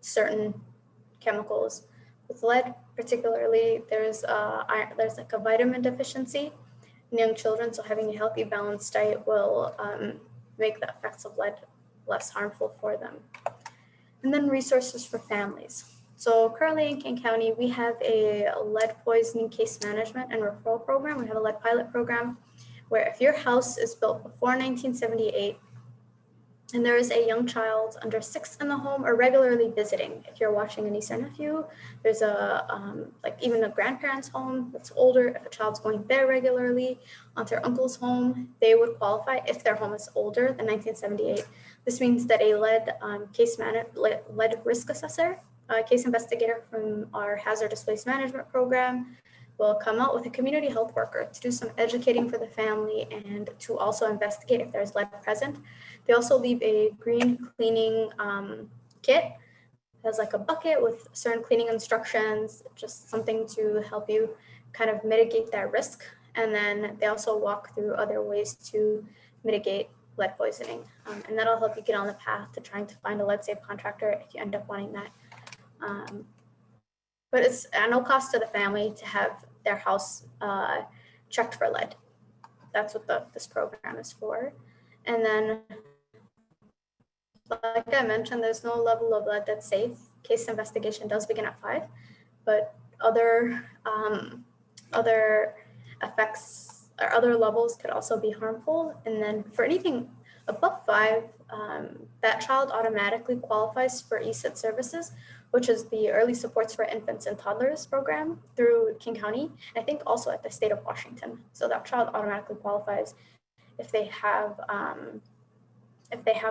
certain chemicals. With lead particularly, there's like a vitamin deficiency in young children, so having a healthy balanced diet will make the effects of lead less harmful for them. And then resources for families. So currently in King County, we have a lead poisoning case management and referral program. We have a lead pilot program where if your house is built before 1978 and there is a young child under 6 in the home or regularly visiting, if you're watching a niece or nephew, there's a like even a grandparent's home that's older, if a child's going there regularly, aunt or uncle's home, they would qualify if their home is older than 1978. This means that a lead lead risk assessor, case investigator from our hazardous waste management program will come out with a community health worker to do some educating for the family and to also investigate if there's lead present. They also leave a green cleaning kit. It has like a bucket with certain cleaning instructions, just something to help you kind of mitigate that risk. And then they also walk through other ways to mitigate lead poisoning. And that'll help you get on the path to trying to find a lead safe contractor if you end up wanting that. But it's at no cost to the family to have their house checked for lead. That's what this program is for. And then, like I mentioned, there's no level of lead that's safe. Case investigation does begin at 5, but other effects or other levels could also be harmful. And then for anything above 5, that child automatically qualifies for ESID services, which is the Early Supports for Infants and Toddlers program through King County, and I think also at the state of Washington. So that child automatically qualifies if they have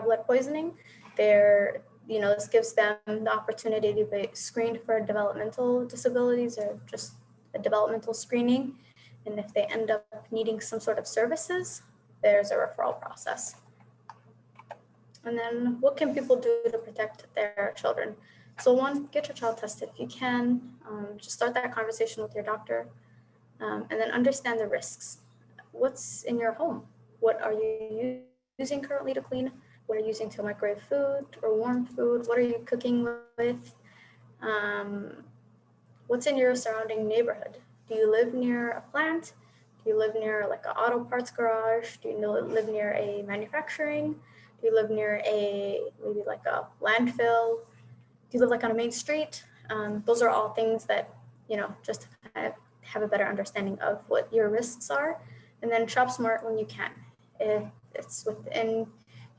lead poisoning. This gives them the opportunity to be screened for developmental disabilities or just a developmental screening. And if they end up needing some sort of services, there's a referral process. And then what can people do to protect their children? So 1, get your child tested if you can. Just start that conversation with your doctor. And then understand the risks. What's in your home? What are you using currently to clean? What are you using to microwave food or warm food? What are you cooking with? What's in your surrounding neighborhood? Do you live near a plant? Do you live near like an auto parts garage? Do you live near a manufacturing? Do you live near maybe like a landfill? Do you live like on a main street? Those are all things that, just to kind of have a better understanding of what your risks are. And then shop smart when you can. If it's within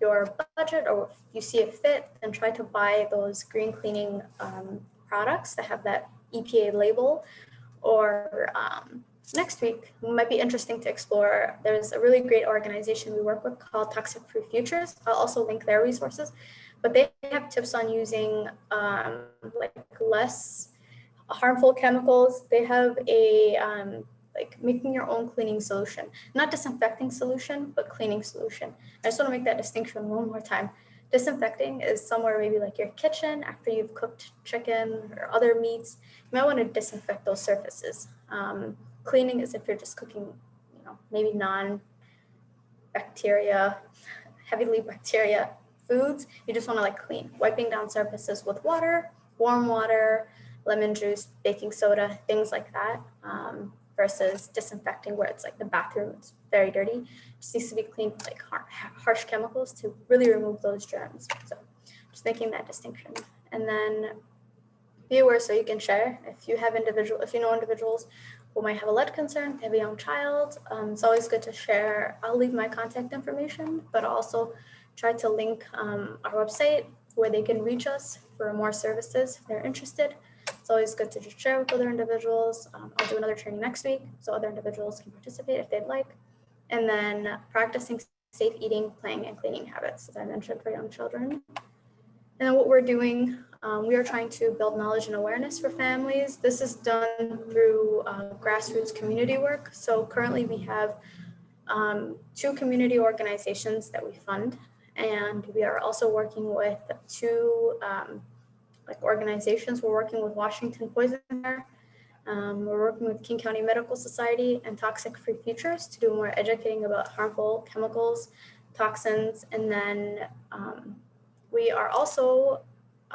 your budget or if you see it fit, then try to buy those green cleaning products that have that EPA label. Or next week, it might be interesting to explore. There's a really great organization we work with called Toxic Free Futures. I'll also link their resources, but they have tips on using like less harmful chemicals. They have a like making your own cleaning solution, not disinfecting solution, but cleaning solution. I just want to make that distinction one more time. Disinfecting is somewhere maybe like your kitchen after you've cooked chicken or other meats. You might want to disinfect those surfaces. Cleaning is if you're just cooking, maybe heavily bacteria foods. You just want to clean, wiping down surfaces with water, warm water, lemon juice, baking soda, things like that. Versus disinfecting where it's like the bathroom, it's very dirty. It just needs to be cleaned with harsh chemicals to really remove those germs. So just making that distinction. And then be aware so you can share. If you know individuals who might have a lead concern, they have a young child, it's always good to share. I'll leave my contact information, but also try to link our website where they can reach us for more services if they're interested. It's always good to just share with other individuals. I'll do another training next week so other individuals can participate if they'd like. And then practicing safe eating, playing, and cleaning habits, as I mentioned, for young children. And then what we're doing, we are trying to build knowledge and awareness for families. This is done through grassroots community work. So currently we have 2 community organizations that we fund. And we are also working with 2 organizations. We're working with Washington Poison Center. We're working with King County Medical Society and Toxic Free Futures to do more educating about harmful chemicals, toxins, and then we are also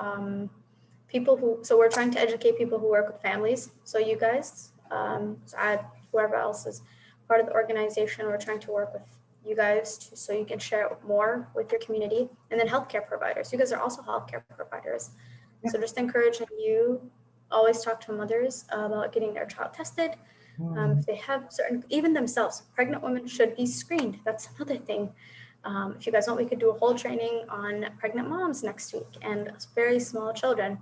we're trying to educate people who work with families. So you guys, whoever else is part of the organization, we're trying to work with you guys so you can share more with your community. And then healthcare providers. You guys are also healthcare providers. Yeah. So just encouraging you, always talk to mothers about getting their child tested. If they have even themselves, pregnant women should be screened. That's another thing. If you guys want, we could do a whole training on pregnant moms next week and very small children.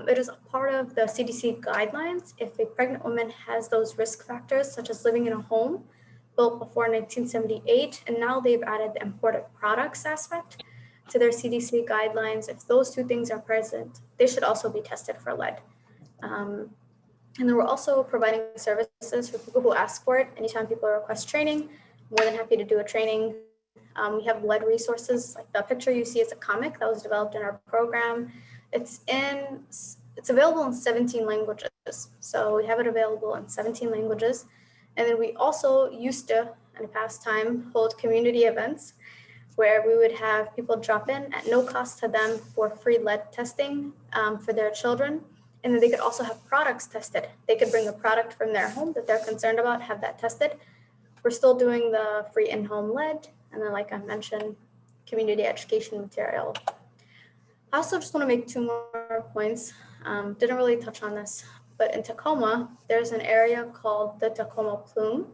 It is a part of the CDC guidelines. If a pregnant woman has those risk factors, such as living in a home built before 1978, and now they've added the imported products aspect to their CDC guidelines. If those 2 things are present, they should also be tested for lead. And then we're also providing services for people who ask for it. Anytime people request training, more than happy to do a training. We have lead resources. Like the picture you see is a comic that was developed in our program. It's available in 17 languages. So we have it available in 17 languages. And then we also used to, in the past time, hold community events where we would have people drop in at no cost to them for free lead testing for their children. And then they could also have products tested. They could bring a product from their home that they're concerned about, have that tested. We're still doing the free in-home lead. And then, like I mentioned, community education material. I also just want to make 2 more points. Didn't really touch on this, but in Tacoma, there's an area called the Tacoma Plume,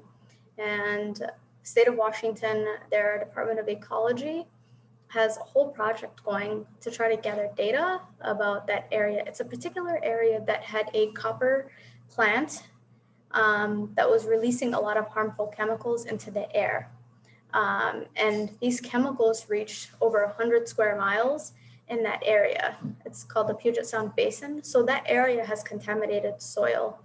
and state of Washington, their Department of Ecology has a whole project going to try to gather data about that area. It's a particular area that had a copper plant that was releasing a lot of harmful chemicals into the air. And these chemicals reached over 100 square miles in that area. It's called the Puget Sound Basin. So that area has contaminated soil.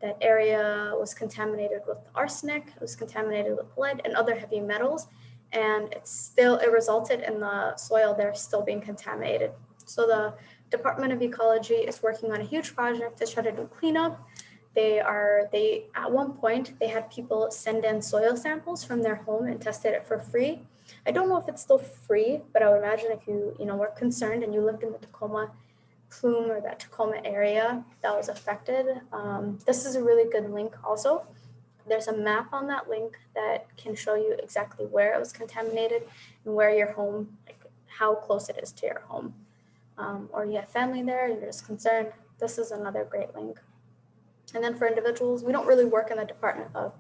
That area was contaminated with arsenic, it was contaminated with lead and other heavy metals, and it resulted in the soil there still being contaminated. So the Department of Ecology is working on a huge project to try to do cleanup. At one point, they had people send in soil samples from their home and tested it for free. I don't know if it's still free, but I would imagine if you were concerned and you lived in the Tacoma Plume or that Tacoma area that was affected. This is a really good link also. There's a map on that link that can show you exactly where it was contaminated and where your home, like how close it is to your home. Or you have family there, you're just concerned. This is another great link. And then for individuals, we don't really work in the Department of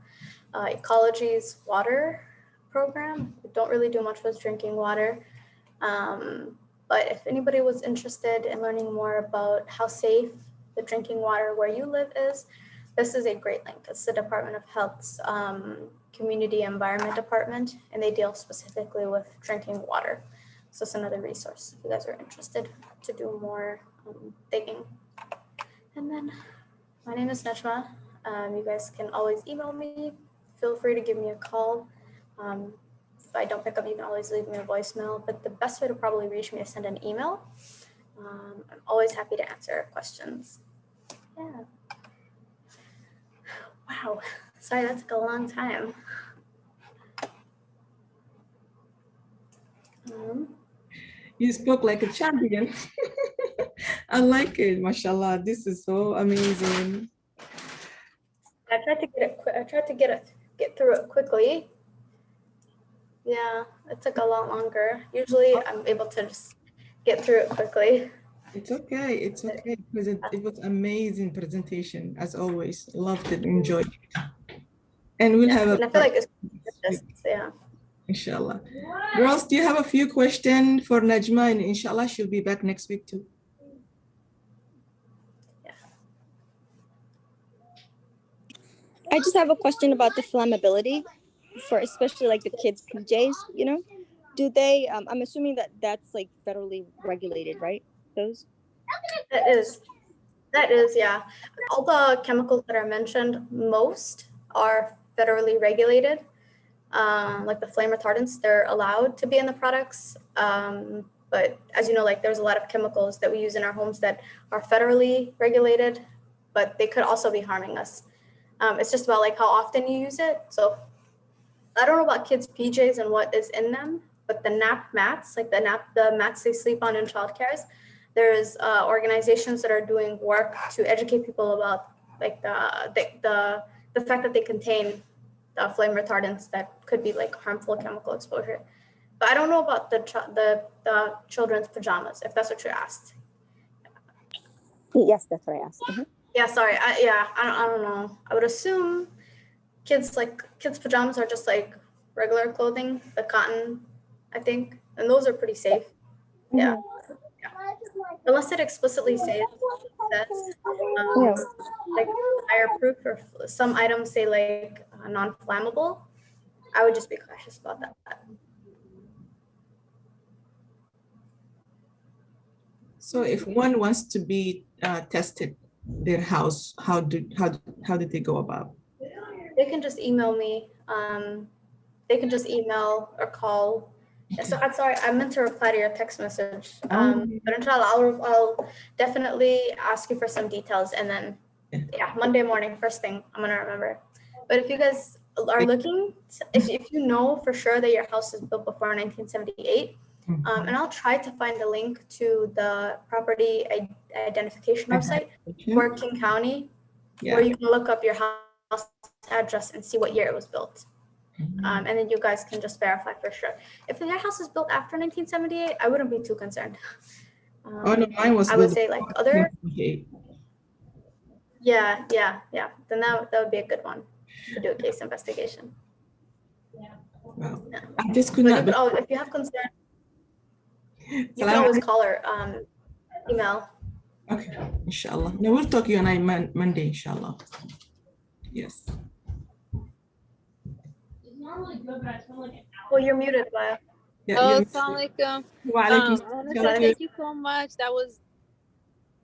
Ecology's water program. We don't really do much with drinking water. But if anybody was interested in learning more about how safe the drinking water where you live is, this is a great link. It's the Department of Health's Community Environment Department, and they deal specifically with drinking water. So it's another resource if you guys are interested to do more digging. And then my name is Najma. You guys can always email me. Feel free to give me a call. If I don't pick up, you can always leave me a voicemail, but the best way to probably reach me is send an email. I'm always happy to answer questions. Yeah. Wow, sorry, that took a long time. You spoke like a champion. I like it, mashallah. This is so amazing. I tried to get it. I tried to get through it quickly. Yeah, it took a lot longer. Usually, I'm able to just get through it quickly. It's okay. It's okay because it was amazing presentation as always. Loved it. Enjoyed it. And we'll have and I feel like it's just, yeah. Inshallah. Girls, do you have a few questions for Najma? And inshallah, she'll be back next week too. I just have a question about the flammability for especially like the kids' PJs, do they, I'm assuming that that's like federally regulated, right? Those? That is, yeah. All the chemicals that are mentioned, most are federally regulated. Like the flame retardants, they're allowed to be in the products. But as you know, like there's a lot of chemicals that we use in our homes that are federally regulated, but they could also be harming us. It's just about like how often you use it. So I don't know about kids' PJs and what is in them, but the nap mats, like the mats they sleep on in childcares, there's organizations that are doing work to educate people about like the fact that they contain the flame retardants that could be like harmful chemical exposure. But I don't know about the children's pajamas, if that's what you asked. Yes, that's what I asked. Mm-hmm. Yeah, sorry. I don't know. I would assume kids' pajamas are just like regular clothing, the cotton, I think, and those are pretty safe. Mm-hmm. Yeah. Unless it explicitly says like fireproof, or some items say like non-flammable, I would just be cautious about that. So if one wants to be tested their house, how did they go about? They can just email me. They can just email or call. Okay. So I'm sorry, I meant to reply to your text message. But inshallah, I'll definitely ask you for some details, and then Monday morning, first thing, I'm gonna remember. But if you guys are looking, if you know for sure that your house is built before 1978, and I'll try to find a link to the property identification website for King County, where you can look up your house address and see what year it was built. And then you guys can just verify for sure. If your house is built after 1978, I wouldn't be too concerned. Oh no, mine was. I would say like other. Yeah. Then that would be a good one to do a case investigation. Wow. Yeah. I just could But you not. could, if you have concern, you can Salam always alaikum. call her, email. Okay, inshallah. No, we'll talk you and I Monday, inshallah. Yes. Well, you're muted, Maya. Yeah, Oh, you're. assalamu alaikum. Wa alaikum I want to salam. say thank you so much.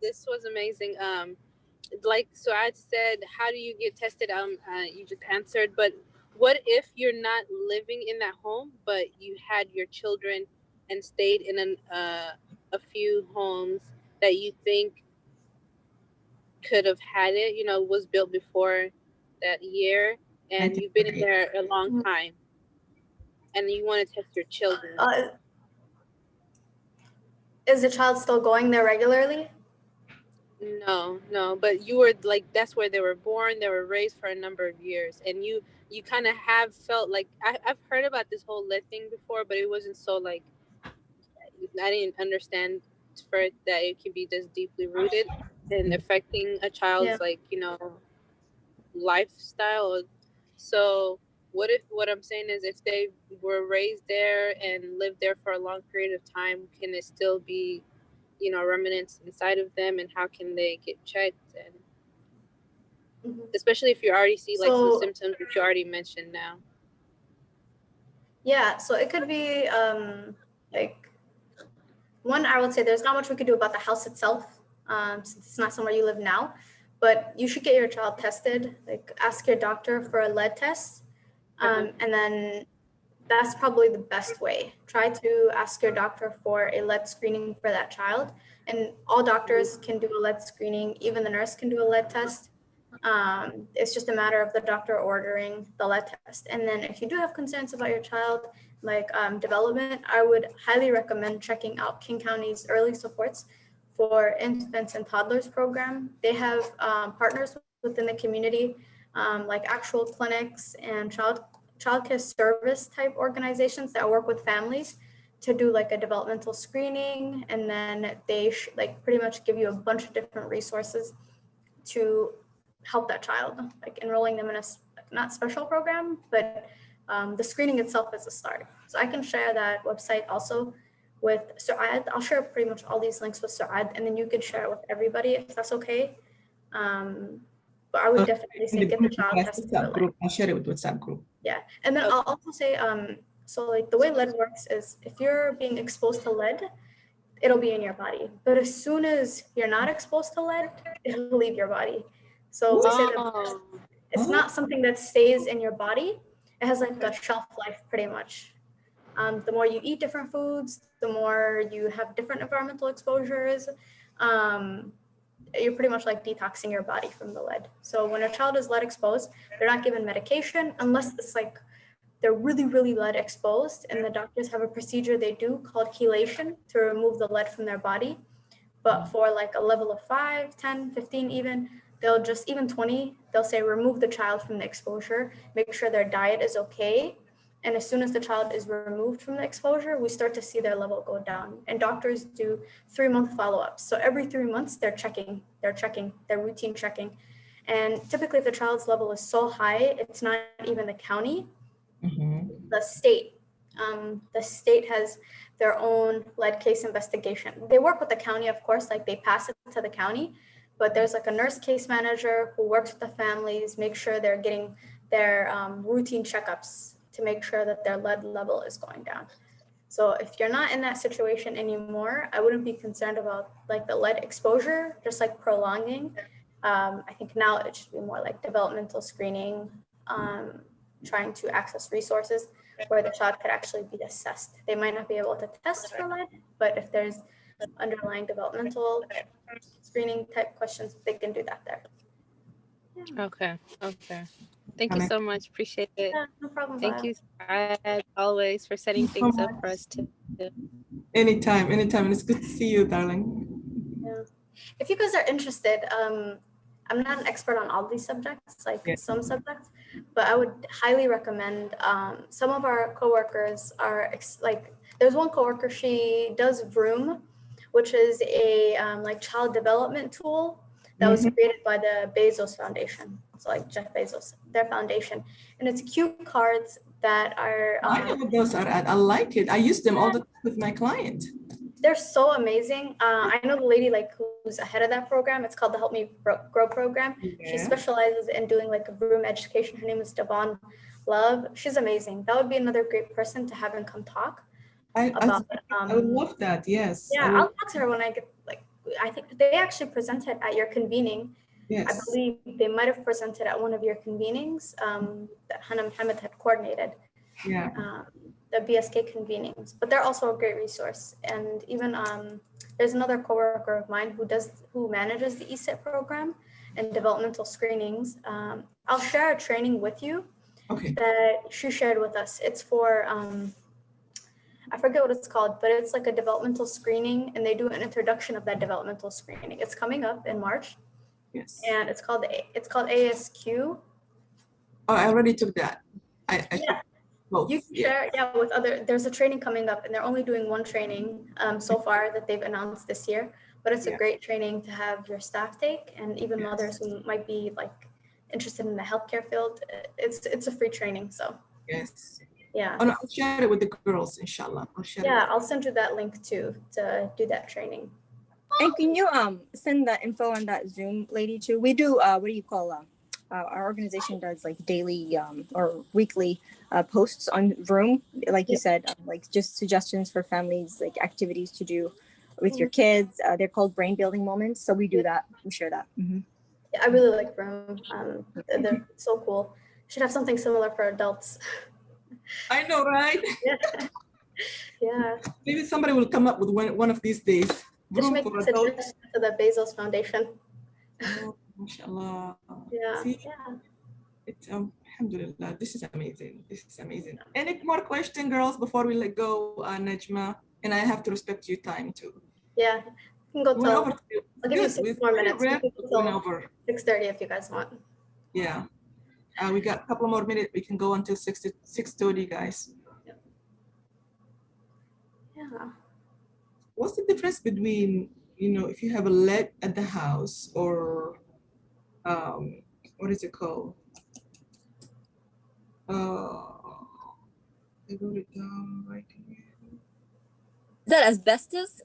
This was amazing. Like Suad said, how do you get tested? You just answered, but what if you're not living in that home, but you had your children and stayed in a few homes that you think could have had it, was built before that year, and you've been in there a long time, and you want to test your children? Is the child still going there regularly? No, but you were like, that's where they were born, they were raised for a number of years, and you kind of have felt like I've heard about this whole lead thing before, but it wasn't so like, I didn't understand for it that it could be this deeply rooted and affecting a child's lifestyle. So what I'm saying is, if they were raised there and lived there for a long period of time, can it still be remnants inside of them, and how can they get checked? And especially if you already see like some symptoms that you already mentioned now. Yeah, so it could be like, one, I would say there's not much we could do about the house itself, since it's not somewhere you live now, but you should get your child tested, like ask your doctor for a lead test. And then that's probably the best way. Try to ask your doctor for a lead screening for that child. And all doctors can do a lead screening, even the nurse can do a lead test. It's just a matter of the doctor ordering the lead test. And then if you do have concerns about your child, like development, I would highly recommend checking out King County's Early Supports for Infants and Toddlers program. They have partners within the community, like actual clinics and childcare service type organizations that work with families to do like a developmental screening, and then they like pretty much give you a bunch of different resources to help that child, like enrolling them in a not special program, but the screening itself is a start. So I can share that website also with Suad. I'll share pretty much all these links with Suad, and then you could share it with everybody if that's okay. But I would definitely say get the child tested. I'll share it with WhatsApp group. Yeah, and then I'll also say, so like the way lead works is, if you're being exposed to lead, it'll be in your body. But as soon as you're not exposed to lead, it'll leave your body. So we say that it's not something that stays in your body. It has like a shelf life pretty much. The more you eat different foods, the more you have different environmental exposures, you're pretty much like detoxing your body from the lead. So when a child is lead exposed, they're not given medication unless it's like they're really, really lead exposed, and the doctors have a procedure they do called chelation to remove the lead from their body. But for like a level of 5, 10, 15 even, they'll just, even 20, they'll say remove the child from the exposure, make sure their diet is okay. And as soon as the child is removed from the exposure, we start to see their level go down. And doctors do 3-month follow-ups. So every 3 months, they're routine checking. And typically if the child's level is so high, it's not even the county, the state. The state has their own lead case investigation. They work with the county, of course, like they pass it to the county, but there's like a nurse case manager who works with the families, make sure they're getting their routine checkups to make sure that their lead level is going down. So if you're not in that situation anymore, I wouldn't be concerned about like the lead exposure, just like prolonging. I think now it should be more like developmental screening, trying to access resources where the child could actually be assessed. They might not be able to test for lead, but if there's underlying developmental screening type questions, they can do that there. Yeah. Okay. Thank you so much. Appreciate it. Yeah, no problem. Thank you, as always, for setting things up for us too. Anytime. And it's good to see you, darling. Yeah. If you guys are interested, I'm not an expert on all these subjects, some subjects, but I would highly recommend, some of our coworkers are there's one coworker, she does Vroom, which is a like child development tool that was Mhm. created by the Bezos Foundation. So like Jeff Bezos, their foundation. And it's cue cards that are, I know what those are. I like it. I use them all the time with my client. they're so amazing. I know the lady like who's ahead of that program. It's called the Help Me Grow program. She Yeah. specializes in doing like a room education. Her name is Devon Love. She's amazing. That would be another great person to have and come talk about. I would love that. Yes. I Yeah, would- I'll talk to her when I get like. I think they actually presented at your convening. I yes. believe they might have presented at one of your convenings that Hannah Mohammed had coordinated. Yeah. The BSK convenings, but they're also a great resource. And even there's another coworker of mine who manages the ESIT program and developmental screenings. I'll share a training with you Okay. that she shared with us. It's for I forget what it's called, but it's like a developmental screening, and they do an introduction of that developmental screening. It's coming up in March, Yes. and it's called ASQ. Oh, I already took that. I Yeah. both. You can Yeah. share, with other, there's a training coming up and they're only doing one training so far that they've announced this year, but it's a Yeah. great training to have your staff take and even Yes. mothers who might be like interested in the healthcare field. It's a free training. So Yes. yeah. Oh, no, I'll share it with the girls, inshallah. I'll share Yeah, it. I'll send you that link too to do that training. And can you send that info on that Zoom lady too? We do what do you call our organization does like daily or weekly posts on Vroom, like you Yep. said, like just suggestions for families, like activities to do with your kids. They're called brain building moments. So we do that. We share that. Mhm. Yeah, I really like Room. They're so cool. Should have something similar for adults. I know, right? Yeah. Maybe somebody will come up with one of these days. Just Room make for a adults. suggestion to the Bezos Foundation. Oh, mashallah. Yeah. See, Yeah. it's alhamdulillah. This is amazing. This is amazing. Any more question, girls, before we let go, Najma? And I have to respect your time too. Yeah. You can go We went till, over. I'll give you Good. 6 It's more very minutes. You rare can we go went till over. 6:30 if you guys want. Yeah. We got a couple more minutes. We can go until 6:30, guys. Yeah. What's the difference between, if you have a lead at the house or what is it called? I wrote it down right here. Is that asbestos?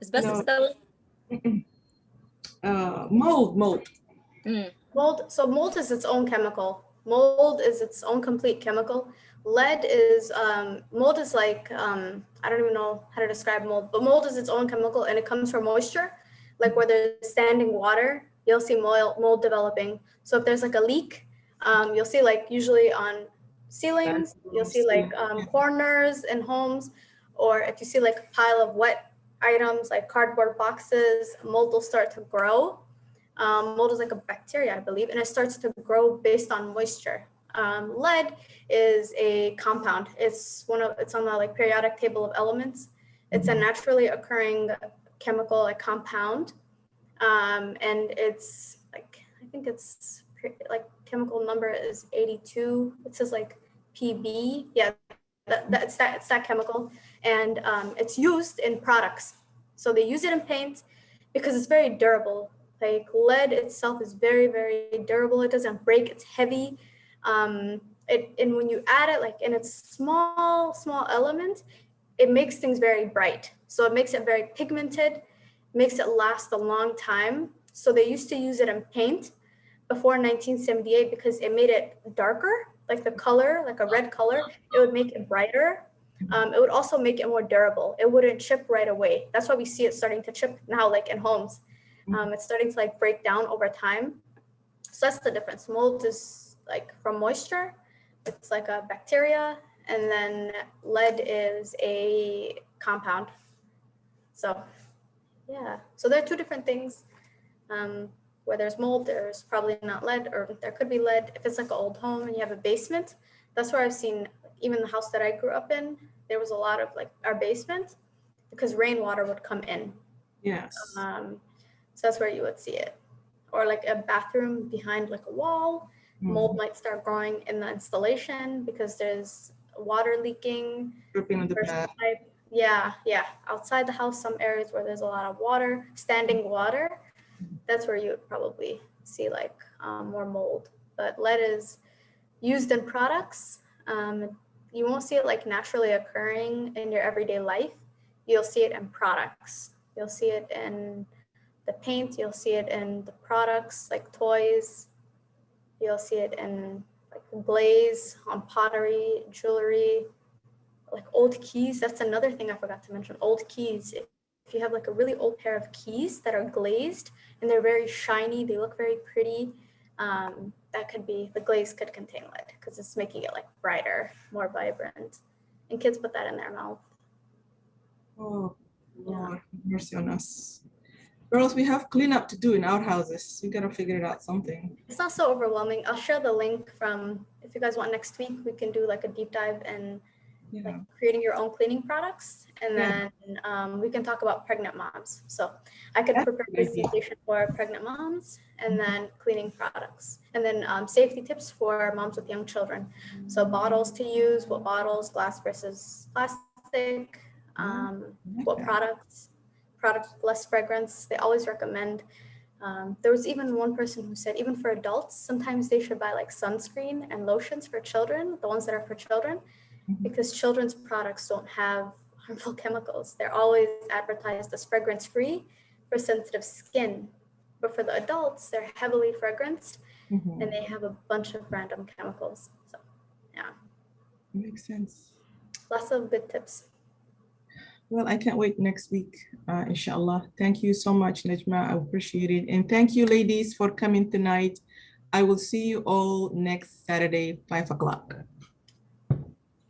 Asbestos? No. That was- Mold. Mold. So mold is its own chemical. Mold is its own complete chemical. Lead is mold is like I don't even know how to describe mold, but mold is its own chemical and it comes from moisture. Like where there's standing water, you'll see mold developing. So if there's like a leak, you'll see like usually on ceilings, you'll see like corners in homes, or if you see like a pile of wet items like cardboard boxes, mold will start to grow. Mold is like a bacteria, I believe, and it starts to grow based on moisture. Lead is a compound. It's on the like periodic table of elements. It's a naturally occurring chemical, like compound, and it's like I think it's like chemical number is 82. It says like PB. Yeah, it's that chemical, and it's used in products. So they use it in paint because it's very durable. Like lead itself is very, very durable. It doesn't break. It's heavy. And when you add it, like in its small element, it makes things very bright. So it makes it very pigmented, makes it last a long time. So they used to use it in paint before 1978 because it made it darker, like the color, like a red color. It would make it brighter. It would also make it more durable. It wouldn't chip right away. That's why we see it starting to chip now, like in homes. It's starting to like break down over time. So that's the difference. Mold is like from moisture. It's like a bacteria, and then lead is a compound. So yeah, so there are two different things. Where there's mold, there's probably not lead, or there could be lead. If it's like an old home and you have a basement, that's where I've seen, even the house that I grew up in, there was a lot of like our basement because rainwater would come in. Yes. So that's where you would see it. Or like a bathroom behind like a wall, mold might start growing in the installation because there's water leaking. Dripping on the First bed. pipe. Yeah. Outside the house, some areas where there's a lot of water, standing water. that's where you would probably see like more mold. But lead is used in products. You won't see it like naturally occurring in your everyday life. You'll see it in products. You'll see it in the paint. You'll see it in the products like toys. You'll see it in like glaze on pottery, jewelry, like old keys. That's another thing I forgot to mention. Old keys. If you have like a really old pair of keys that are glazed and they're very shiny, they look very pretty. That could be, the glaze could contain lead because it's making it like brighter, more vibrant. And kids put that in their mouth. Oh, Lord, have mercy on us. Girls, we have cleanup to do in our houses. We gotta figure it out something. It's not so overwhelming. I'll share the link from, if you guys want next week, we can do like a deep dive in Yeah. like creating your own cleaning products. And Yeah. then we can talk about pregnant moms. So I could That's prepare a a good idea. presentation for pregnant moms and then cleaning products. And then safety tips for moms with young children. So bottles to use, what bottles, glass versus plastic, what Okay. products with less fragrance. They always recommend. There was even one person who said, even for adults, sometimes they should buy like sunscreen and lotions for children, the ones that are for children, Mhm. because children's products don't have harmful chemicals. They're always advertised as fragrance free for sensitive skin. But for the adults, they're heavily fragranced Mhm. and they have a bunch of random chemicals. So Makes sense. lots of good tips. Well, I can't wait next week, inshallah. Thank you so much, Najma. I appreciate it. And thank you, ladies, for coming tonight. I will see you all next Saturday, 5 o'clock.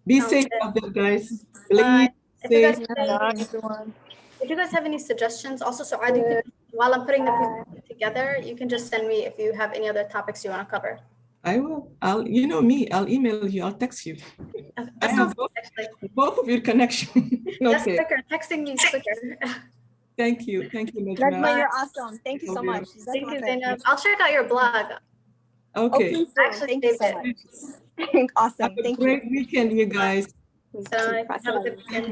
Be Sounds safe good. out there, guys. Bye. Please If you guys safe. have any, everyone. if you guys have any suggestions, also, so you can, while I'm putting the presentation together, you can just send me if you have any other topics you want to cover. I will. You know me. I'll email you. I'll text you. Okay, I that have sounds both, good, actually. both of your connection. That's Okay. quicker. Texting me is quicker. Thank you. Thank you, Najma, Najma. you're awesome. Thank you so Love you. much. Thank you, Zainab. I'll check out your blog. Oh, Okay. please I do. actually Thank you so saved much. it. Awesome. Have a Thank you. great weekend, you guys. So have a good weekend.